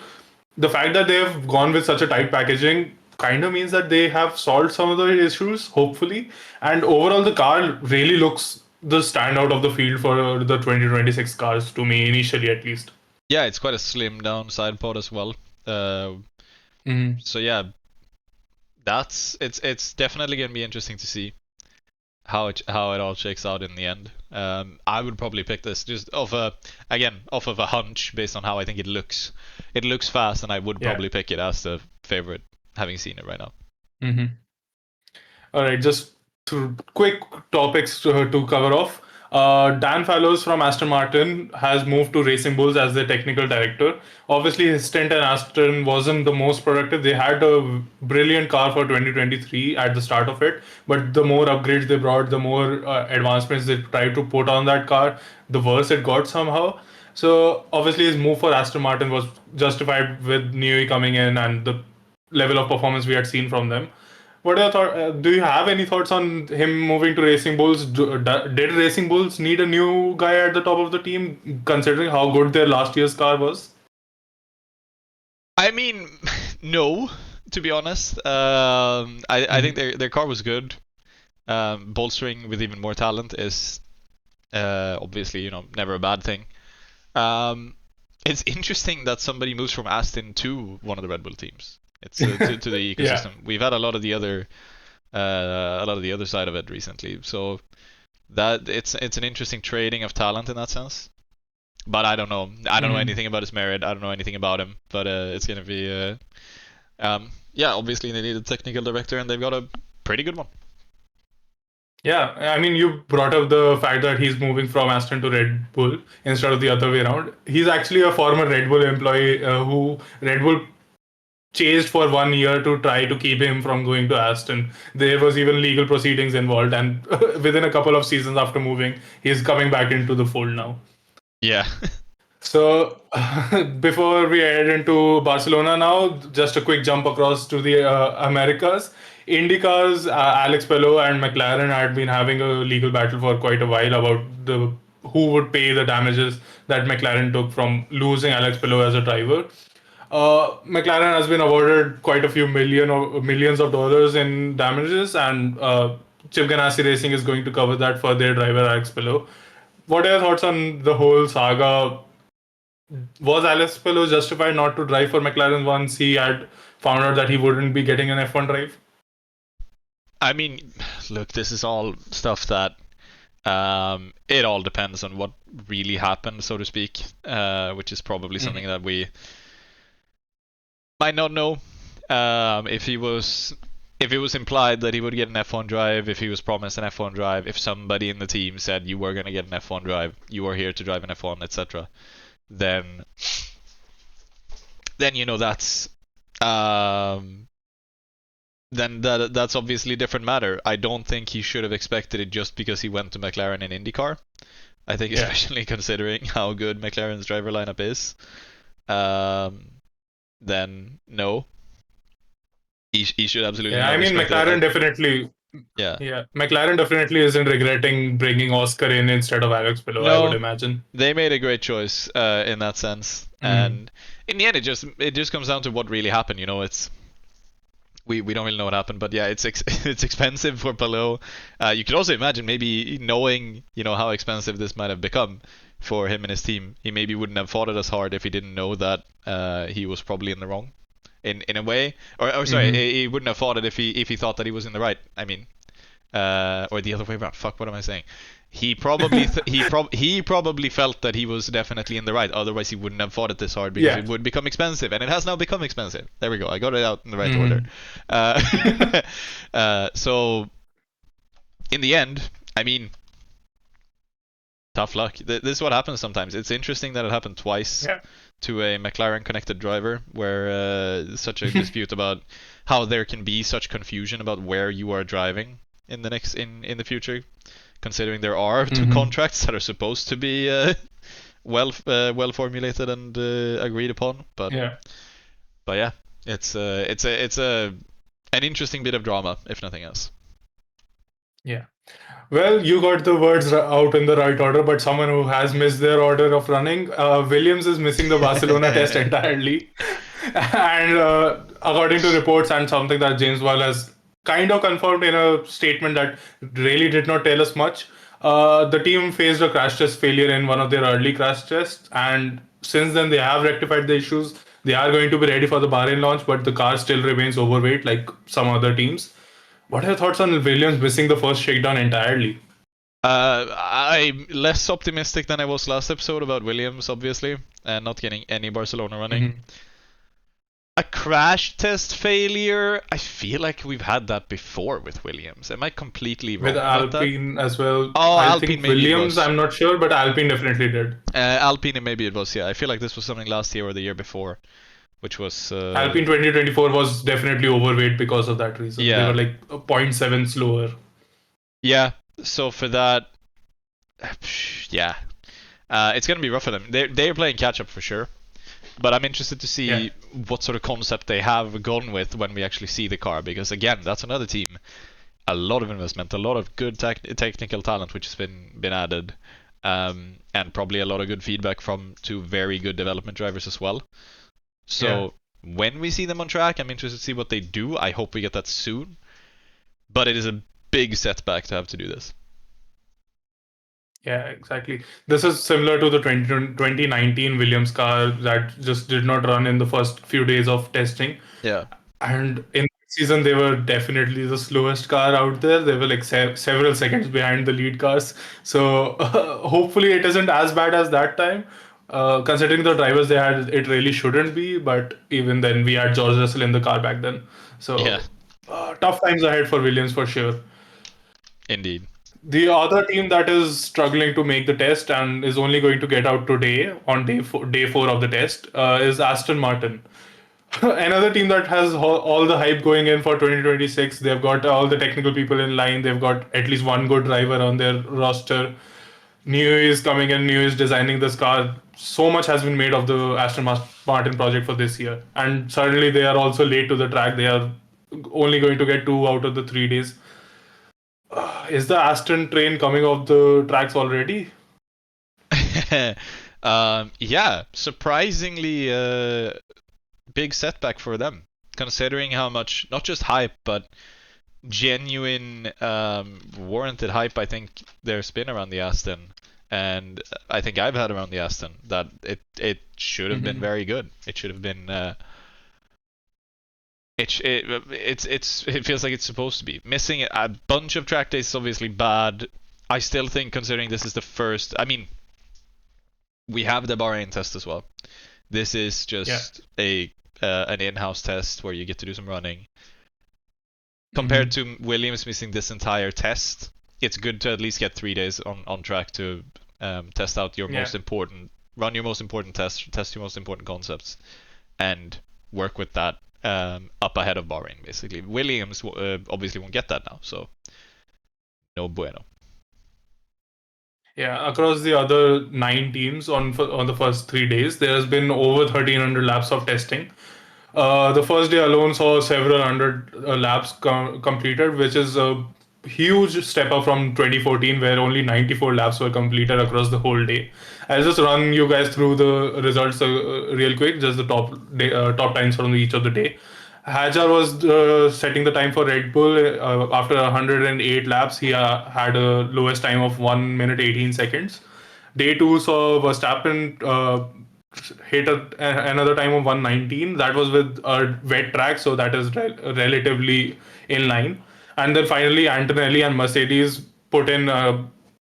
the fact that they have gone with such a tight packaging kind of means that they have solved some of the issues, hopefully. And overall, the car really looks the standout of the field for the 2026 cars, to me, initially at least. Yeah, it's quite a slim down side pod as well. Uh, Mm. so yeah, it's definitely gonna be interesting to see how it all shakes out in the end. I would probably pick this just off of a hunch based on how I think it looks. It looks fast, and I would Yeah. probably pick it as the favorite, having seen it right now. Hmm. All right, just quick topics to cover off. Dan Fallows from Aston Martin has moved to Racing Bulls as their technical director. Obviously, his stint at Aston wasn't the most productive. They had a brilliant car for 2023 at the start of it, but the more upgrades they brought, the more advancements they tried to put on that car, the worse it got somehow. So obviously, his move for Aston Martin was justified with Newey coming in and the level of performance we had seen from them. What are your thought? Do you have any thoughts on him moving to Racing Bulls? Did Racing Bulls need a new guy at the top of the team, considering how good their last year's car was? I mean, no, to be honest. I think Hmm. their car was good. Bolstering with even more talent is obviously never a bad thing. Um, it's interesting that somebody moves from Aston to one of the Red Bull teams. It's to the Yeah. ecosystem. We've had a lot of the other side of it recently. So that it's an interesting trading of talent in that sense. But I don't know. I don't know Hmm. anything about his merit. I don't know anything about him. But it's gonna be yeah. Obviously they need a technical director, and they've got a pretty good one. Yeah, I mean, you brought up the fact that he's moving from Aston to Red Bull instead of the other way around. He's actually a former Red Bull employee who Red Bull chased for 1 year to try to keep him from going to Aston. There was even legal proceedings involved, and within a couple of seasons after moving, he's coming back into the fold now. Yeah. So, before we head into Barcelona now, just a quick jump across to the Americas. IndyCar's Alex Pello and McLaren had been having a legal battle for quite a while about the who would pay the damages that McLaren took from losing Alex Pello as a driver. McLaren has been awarded quite a few millions of dollars in damages, and Chip Ganassi Racing is going to cover that for their driver Alex Pillow. What are your thoughts on the whole saga? Was Alex Pillow justified not to drive for McLaren once he had found out that he wouldn't be getting an F1 drive? I mean, look, this is all stuff that it all depends on what really happened, so to speak, which is probably something that we might not know. If it was implied that he would get an F1 drive, if he was promised an F1 drive, if somebody in the team said you were going to get an F1 drive, you are here to drive an F1, etc., then that's then that's obviously a different matter. I don't think he should have expected it just because he went to McLaren in IndyCar. I think, especially considering how good McLaren's driver lineup is, then no, he should absolutely Yeah, not I have mean expected McLaren it. definitely. Yeah. Yeah, McLaren definitely isn't regretting bringing Oscar in instead of Alex Pillow, I would No, imagine. they made a great choice in that sense, Mm. and in the end, it just comes down to what really happened. It's we don't really know what happened, but yeah, it's expensive for Palou. You could also imagine maybe knowing how expensive this might have become for him and his team, he maybe wouldn't have fought it as hard if he didn't know that he was probably in the wrong, in a way, or sorry, Mm-hmm. he wouldn't have fought it if he thought that he was in the right. I mean, or the other way around. Fuck, what am I saying? He probably he probably felt that he was definitely in the right. Otherwise, he wouldn't have fought it this hard because Yeah. it would become expensive, and it has now become expensive. There we go. I got it out in the right order. Mm-hmm. So in the end, I mean, tough luck. This is what happens sometimes. It's interesting that it happened twice Yeah. to a McLaren connected driver, where such a dispute about how there can be such confusion about where you are driving in the future, considering there are two Mm-hmm. contracts that are supposed to be well formulated and agreed upon. But Yeah. yeah, it's an interesting bit of drama, if nothing else. Yeah. Well, you got the words out in the right order, but someone who has missed their order of running, Williams is missing the Barcelona test entirely. And according to reports and something that James Wall has kind of confirmed in a statement that really did not tell us much, the team faced a crash test failure in one of their early crash tests, and since then they have rectified the issues. They are going to be ready for the Bahrain launch, but the car still remains overweight like some other teams. What are your thoughts on Williams missing the first shakedown entirely? I'm less optimistic than I was last episode about Williams, obviously, and not getting any Barcelona running. Mm-hmm. A crash test failure? I feel like we've had that before with Williams. Am I completely With wrong about that? Alpine as well. Oh, I Alpine think maybe it Williams, was. I'm not sure, but Alpine definitely did. Alpine maybe it was, yeah. I feel like this was something last year or the year before, which was Alpine 2024 was definitely overweight because of that reason. They were yeah. like a point 0.7 slower. Yeah. So for that, yeah. It's gonna be rough for them. They're playing catch up for sure. But I'm interested to Yeah. see what sort of concept they have gone with when we actually see the car, because again, that's another team. A lot of investment, a lot of good technical talent which has been added, and probably a lot of good feedback from two very good development drivers as well. Yeah. So when we see them on track, I'm interested to see what they do. I hope we get that soon. But it is a big setback to have to do this. Yeah, exactly. This is similar to the 2019 Williams car that just did not run in the first few days of testing. Yeah. And in the season, they were definitely the slowest car out there. They were like several seconds behind the lead cars. So hopefully it isn't as bad as that time. Considering the drivers they had, it really shouldn't be. But even then, we had George Russell in the car back then. Yeah. So tough times ahead for Williams for sure. Indeed. The other team that is struggling to make the test and is only going to get out today on day four of the test is Aston Martin. Another team that has all the hype going in for 2026. They've got all the technical people in line. They've got at least one good driver on their roster. New is coming in. New is designing this car. So much has been made of the Aston Martin project for this year, and suddenly they are also late to the track. They are only going to get 2 out of the 3 days. Is the Aston train coming off the tracks already? Yeah, surprisingly big setback for them, considering how much not just hype but genuine warranted hype I think there's been around the Aston, and I think I've had around the Aston, that it should have been Hmm. very good. It should have been. It feels like it's supposed to be. Missing a bunch of track days is obviously bad. I still think, considering this is the first, I mean, we have the Bahrain test as well. This is Yeah. just a an in-house test where you get to do some running. Compared Hmm. to Williams missing this entire test, it's good to at least get 3 days on track to test out your Yeah. most important, run your most important test your most important concepts, and work with that up ahead of Bahrain. Basically, Williams obviously won't get that now, so no bueno. Yeah, across the other 9 teams on the first 3 days, there has been over 1,300 laps of testing. The first day alone saw several hundred laps completed, which is a huge step up from 2014, where only 94 laps were completed across the whole day. I'll just run you guys through the results real quick, just the top times from each of the day. Hajar was setting the time for Red Bull. After 108 laps, he had a lowest time of 1 minute 18 seconds. Day two saw Verstappen hit another time of 119. That was with a wet track, so that is relatively in line. And then finally, Antonelli and Mercedes put in an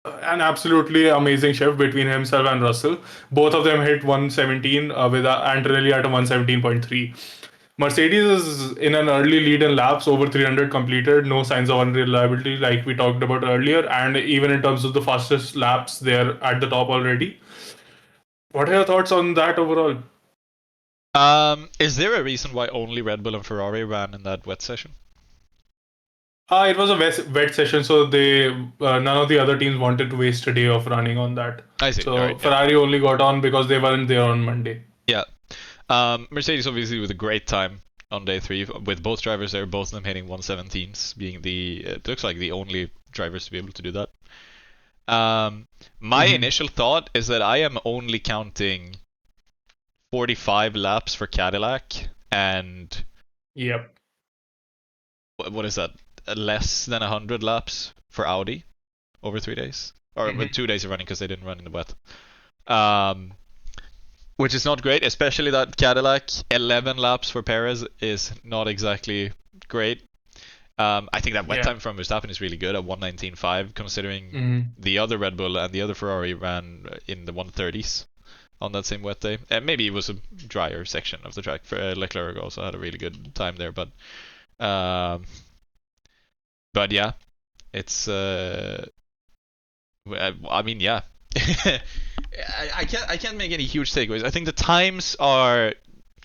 absolutely amazing shift between himself and Russell. Both of them hit 117 with Antonelli at a 117.3. Mercedes is in an early lead in laps, over 300 completed, no signs of unreliability like we talked about earlier, and even in terms of the fastest laps, they're at the top already. What are your thoughts on that overall? Is there a reason why only Red Bull and Ferrari ran in that wet session? It was a wet session, so they none of the other teams wanted to waste a day of running on that. I see. All right. So Yeah. Ferrari only got on because they weren't there on Monday. Yeah. Mercedes obviously with a great time on day three, with both drivers there, both of them hitting 117s, being it looks like the only drivers to be able to do that. My Hmm. initial thought is that I am only counting 45 laps for Cadillac and Yep. what is that? Less than 100 laps for Audi over 3 days, or with Hmm. 2 days of running because they didn't run in the wet. Um, which is not great, especially that Cadillac 11 laps for Perez is not exactly great. I think that wet Yeah. time from Verstappen is really good at 119.5, considering Hmm. the other Red Bull and the other Ferrari ran in the 130s on that same wet day. And maybe it was a drier section of the track. For Leclerc also had a really good time there, um, but yeah, it's I mean yeah. I can't make any huge takeaways. I think the times are,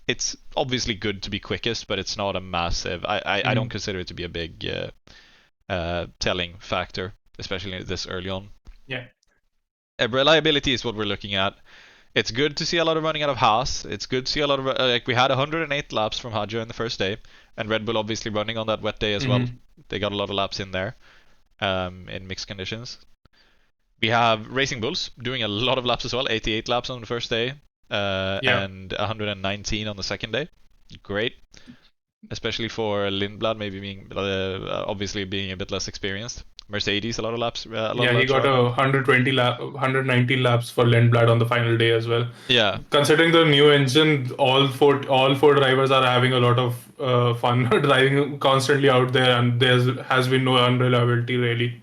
it's obviously good to be quickest, but it's not a massive. I don't Hmm. consider it to be a big telling factor, especially this early on. Yeah. Reliability is what we're looking at. It's good to see a lot of running out of Haas. It's good to see a lot of like we had 108 laps from Hadja in the first day, and Red Bull obviously running on that wet day as well. Hmm. They got a lot of laps in there in mixed conditions. We have Racing Bulls doing a lot of laps as well, 88 laps on the first day Yeah. and 119 on the second day. Great, especially for Lindblad, maybe being obviously being a bit less experienced. Mercedes, a lot of Yeah, he laps got short a now. 120 119 laps for Lindblad on the final day as well. Yeah, Considering the new engine, all four drivers are having a lot of fun driving constantly out there, and there has been no unreliability really.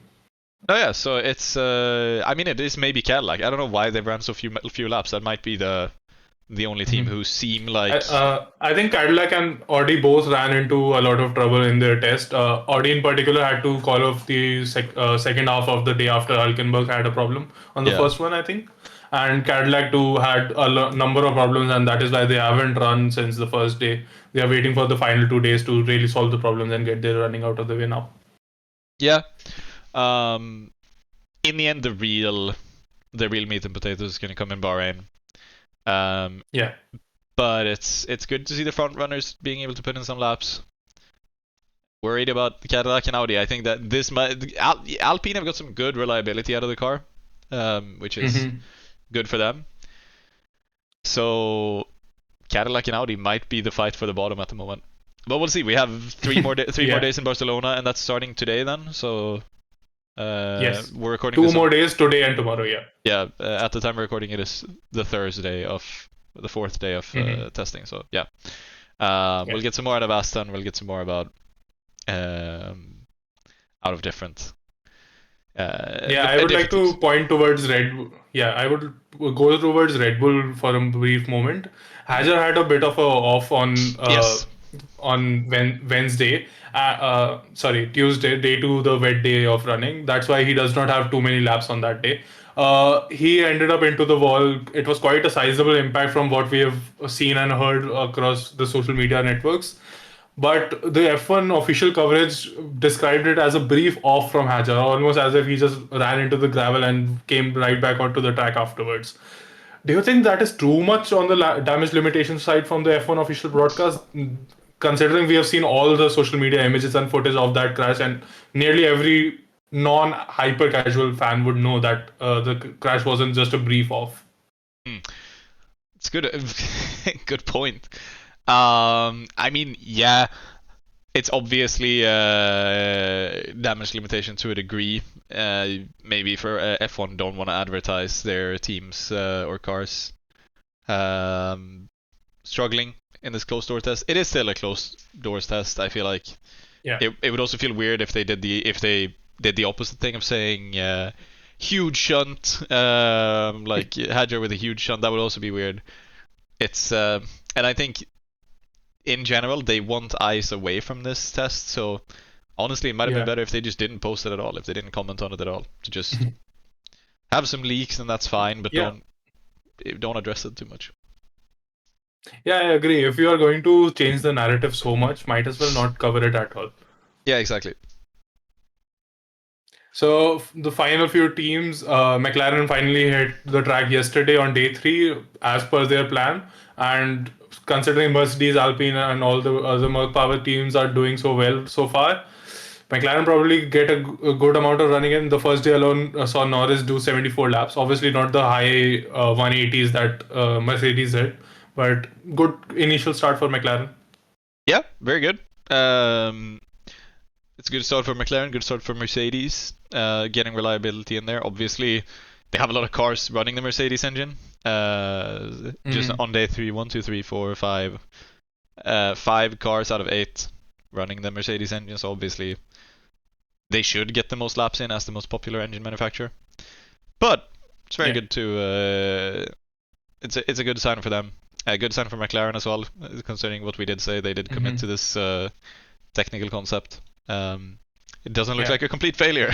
oh yeah. So it's I mean it is maybe Cadillac. I don't know why they ran so few laps. That might be the only team Mhm. who seem I, like. uh, I think Cadillac and Audi both ran into a lot of trouble in their test. Audi in particular had to call off the second half of the day after Hulkenberg had a problem on the Yeah. first one, I think. And Cadillac too had a number of problems, and that is why they haven't run since the first day. They are waiting for the final 2 days to really solve the problems and get their running out of the way now. Yeah. Um. In the end, the real meat and potatoes is going to come in Bahrain. Um. Yeah. But it's good to see the front runners being able to put in some laps. Worried about the Cadillac and Audi. I think that this might Alpine have got some good reliability out of the car, which is Hmm. good for them. So Cadillac and Audi might be the fight for the bottom at the moment. But we'll see. We have three more Yeah. days in Barcelona, and that's starting today. Then, so Yes. we're recording Two this more on days, today and tomorrow. Yeah. yeah. At the time we're recording it is the Thursday of the fourth day of Hmm. testing. So yeah, Yeah. we'll get some more out of Aston. We'll get some more about um, out of different Yeah, I would like different to teams. point towards Red Bull. Yeah, I would go towards Red Bull for a brief moment. Mhm. Hajar had a bit of a off Yes. on Wednesday. Sorry, Tuesday, day two, the wet day of running. That's why he does not have too many laps on that day. He ended up into the wall. It was quite a sizable impact from what we have seen and heard across the social media networks. But the F1 official coverage described it as a brief off from Hajar, almost as if he just ran into the gravel and came right back onto the track afterwards. Do you think that is too much on the damage limitation side from the F1 official broadcast? Considering we have seen all the social media images and footage of that crash, and nearly every non hyper casual fan would know that the crash wasn't just a brief off. Hmm. It's good. Good point. I mean, yeah, it's obviously damage limitation to a degree. Maybe for F1 don't want to advertise their teams or cars struggling in this closed door test. It is still a closed doors test. I feel like Yeah. it would also feel weird if they did the opposite thing of saying huge shunt, like Hadjar with a huge shunt. That would also be weird. It's and I think in general they want eyes away from this test. So honestly, it might have been Yeah. better if they just didn't post it at all, if they didn't comment on it at all, to just have some leaks and that's fine, but Yeah. don't address it too much. Yeah, I agree. If you are going to change the narrative so much, might as well not cover it at all. Yeah, exactly. So the final few teams, McLaren finally hit the track yesterday on day three, as per their plan. And considering Mercedes, Alpine, and all the other Merc Power teams are doing so well so far, McLaren probably get a good amount of running in. The first day alone saw Norris do 74 laps. Obviously, not the high 180s that Mercedes did, but good initial start for McLaren. Yeah, very good. Um, it's a good start for McLaren, good start for Mercedes, getting reliability in there. Obviously, they have a lot of cars running the Mercedes engine. Just Mm-hmm. on day three, one, two, three, four, five, 5 cars out of 8 running the Mercedes engine. So obviously, they should get the most laps in as the most popular engine manufacturer. But it's very Yeah. good to. It's a good sign for them. A good sign for McLaren as well, considering what we did say they did commit Mm-hmm. to this technical concept. It doesn't look Yeah. like a complete failure.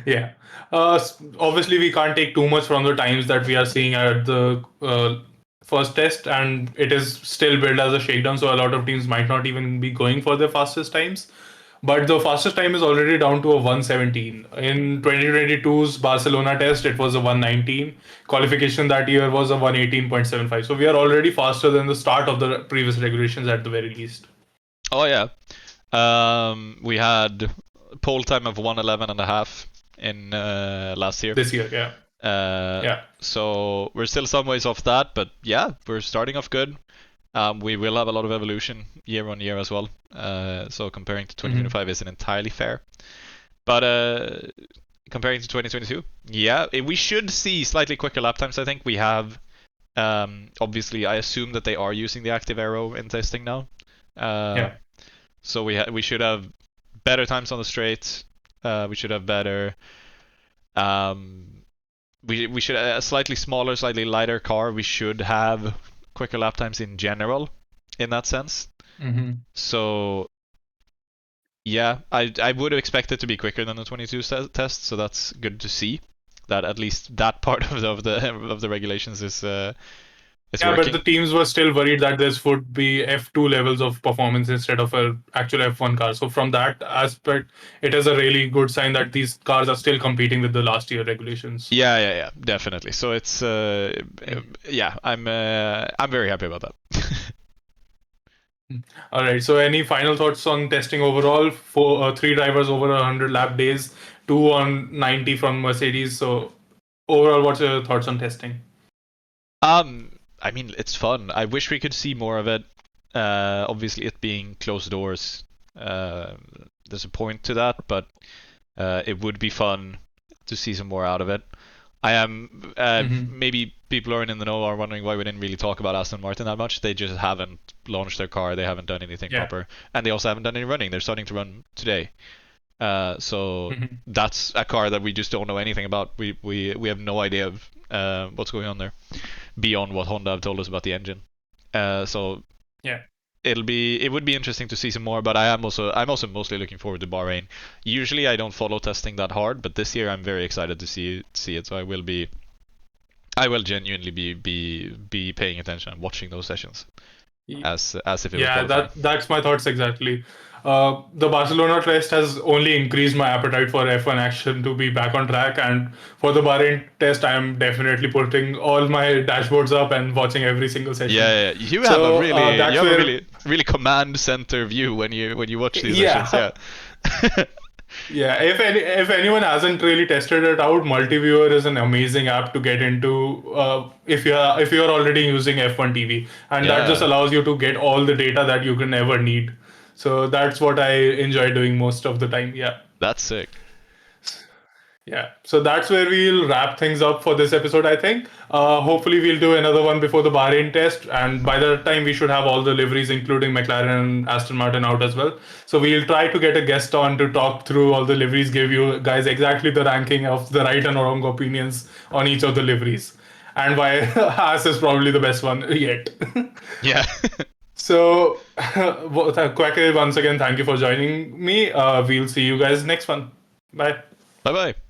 Yeah. Obviously, we can't take too much from the times that we are seeing at the first test, and it is still built as a shakedown, so a lot of teams might not even be going for their fastest times. But the fastest time is already down to a 117. In 2022's Barcelona test, it was a 119. Qualification that year was a 118.75. So we are already faster than the start of the previous regulations at the very least. Oh yeah. We had pole time of 111 and a half in last year. This year. Yeah. Uh, Yeah. so we're still some ways off that, but yeah, we're starting off good. We will have a lot of evolution year on year as well. So comparing to Mm-hmm. 2025 isn't entirely fair. But comparing to 2022, yeah, we should see slightly quicker lap times. I think we have. Obviously, I assume that they are using the active arrow in testing now. Yeah. So we should have better times on the straight. We should have better. Um, we should a slightly smaller, slightly lighter car. We should have quicker lap times in general, in that sense. Mm-hmm. So yeah, I would have expected to be quicker than the 22 test. So that's good to see. That at least that part of the regulations is Yeah, but the working. teams were still worried that this would be F2 levels of performance instead of a actual F1 car. So from that aspect, it is a really good sign that these cars are still competing with the last year regulations. Yeah, definitely. So it's Mm. yeah, I'm very happy about that. All right. So any final thoughts on testing overall? Three drivers over 100 lap days, two on 90 from Mercedes. So overall, what's your thoughts on testing? I mean, it's fun. I wish we could see more of it. Obviously, it being closed doors, uh, there's a point to that, but it would be fun to see some more out of it. I am Hmm. maybe people aren't in the know are wondering why we didn't really talk about Aston Martin that much. They just haven't launched their car. They haven't done anything Yeah. proper, and they also haven't done any running. They're starting to run today. So Hmm. that's a car that we just don't know anything about. We have no idea of what's going on there beyond what Honda have told us about the engine. So Yeah. it would be interesting to see some more. But I'm also mostly looking forward to Bahrain. Usually I don't follow testing that hard, but this year I'm very excited to see it. So I will genuinely be paying attention and watching those sessions as if it was Yeah, qualifying. that's my thoughts exactly. The Barcelona test has only increased my appetite for F1 action to be back on track, and for the Bahrain test, I am definitely putting all my dashboards up and watching every single session. Yeah, yeah, you have a So really that's where, really command center view when you watch these sessions. yeah, Yeah. yeah. If anyone hasn't really tested it out, Multiviewer is an amazing app to get into. If you're already using F1 TV, and that just Yeah, allows you to get all the data that you can ever need. So that's what I enjoy doing most of the time. Yeah. that's sick. Yeah, so that's where we'll wrap things up for this episode, I think. Hopefully, we'll do another one before the Bahrain test, and by that time, we should have all the liveries, including McLaren and Aston Martin, out as well. So we'll try to get a guest on to talk through all the liveries, give you guys exactly the ranking of the right and wrong opinions on each of the liveries, and why Haas is probably the best one yet. Yeah. So, Quacke, once again, thank you for joining me. We'll see you guys next one. Bye. Bye bye.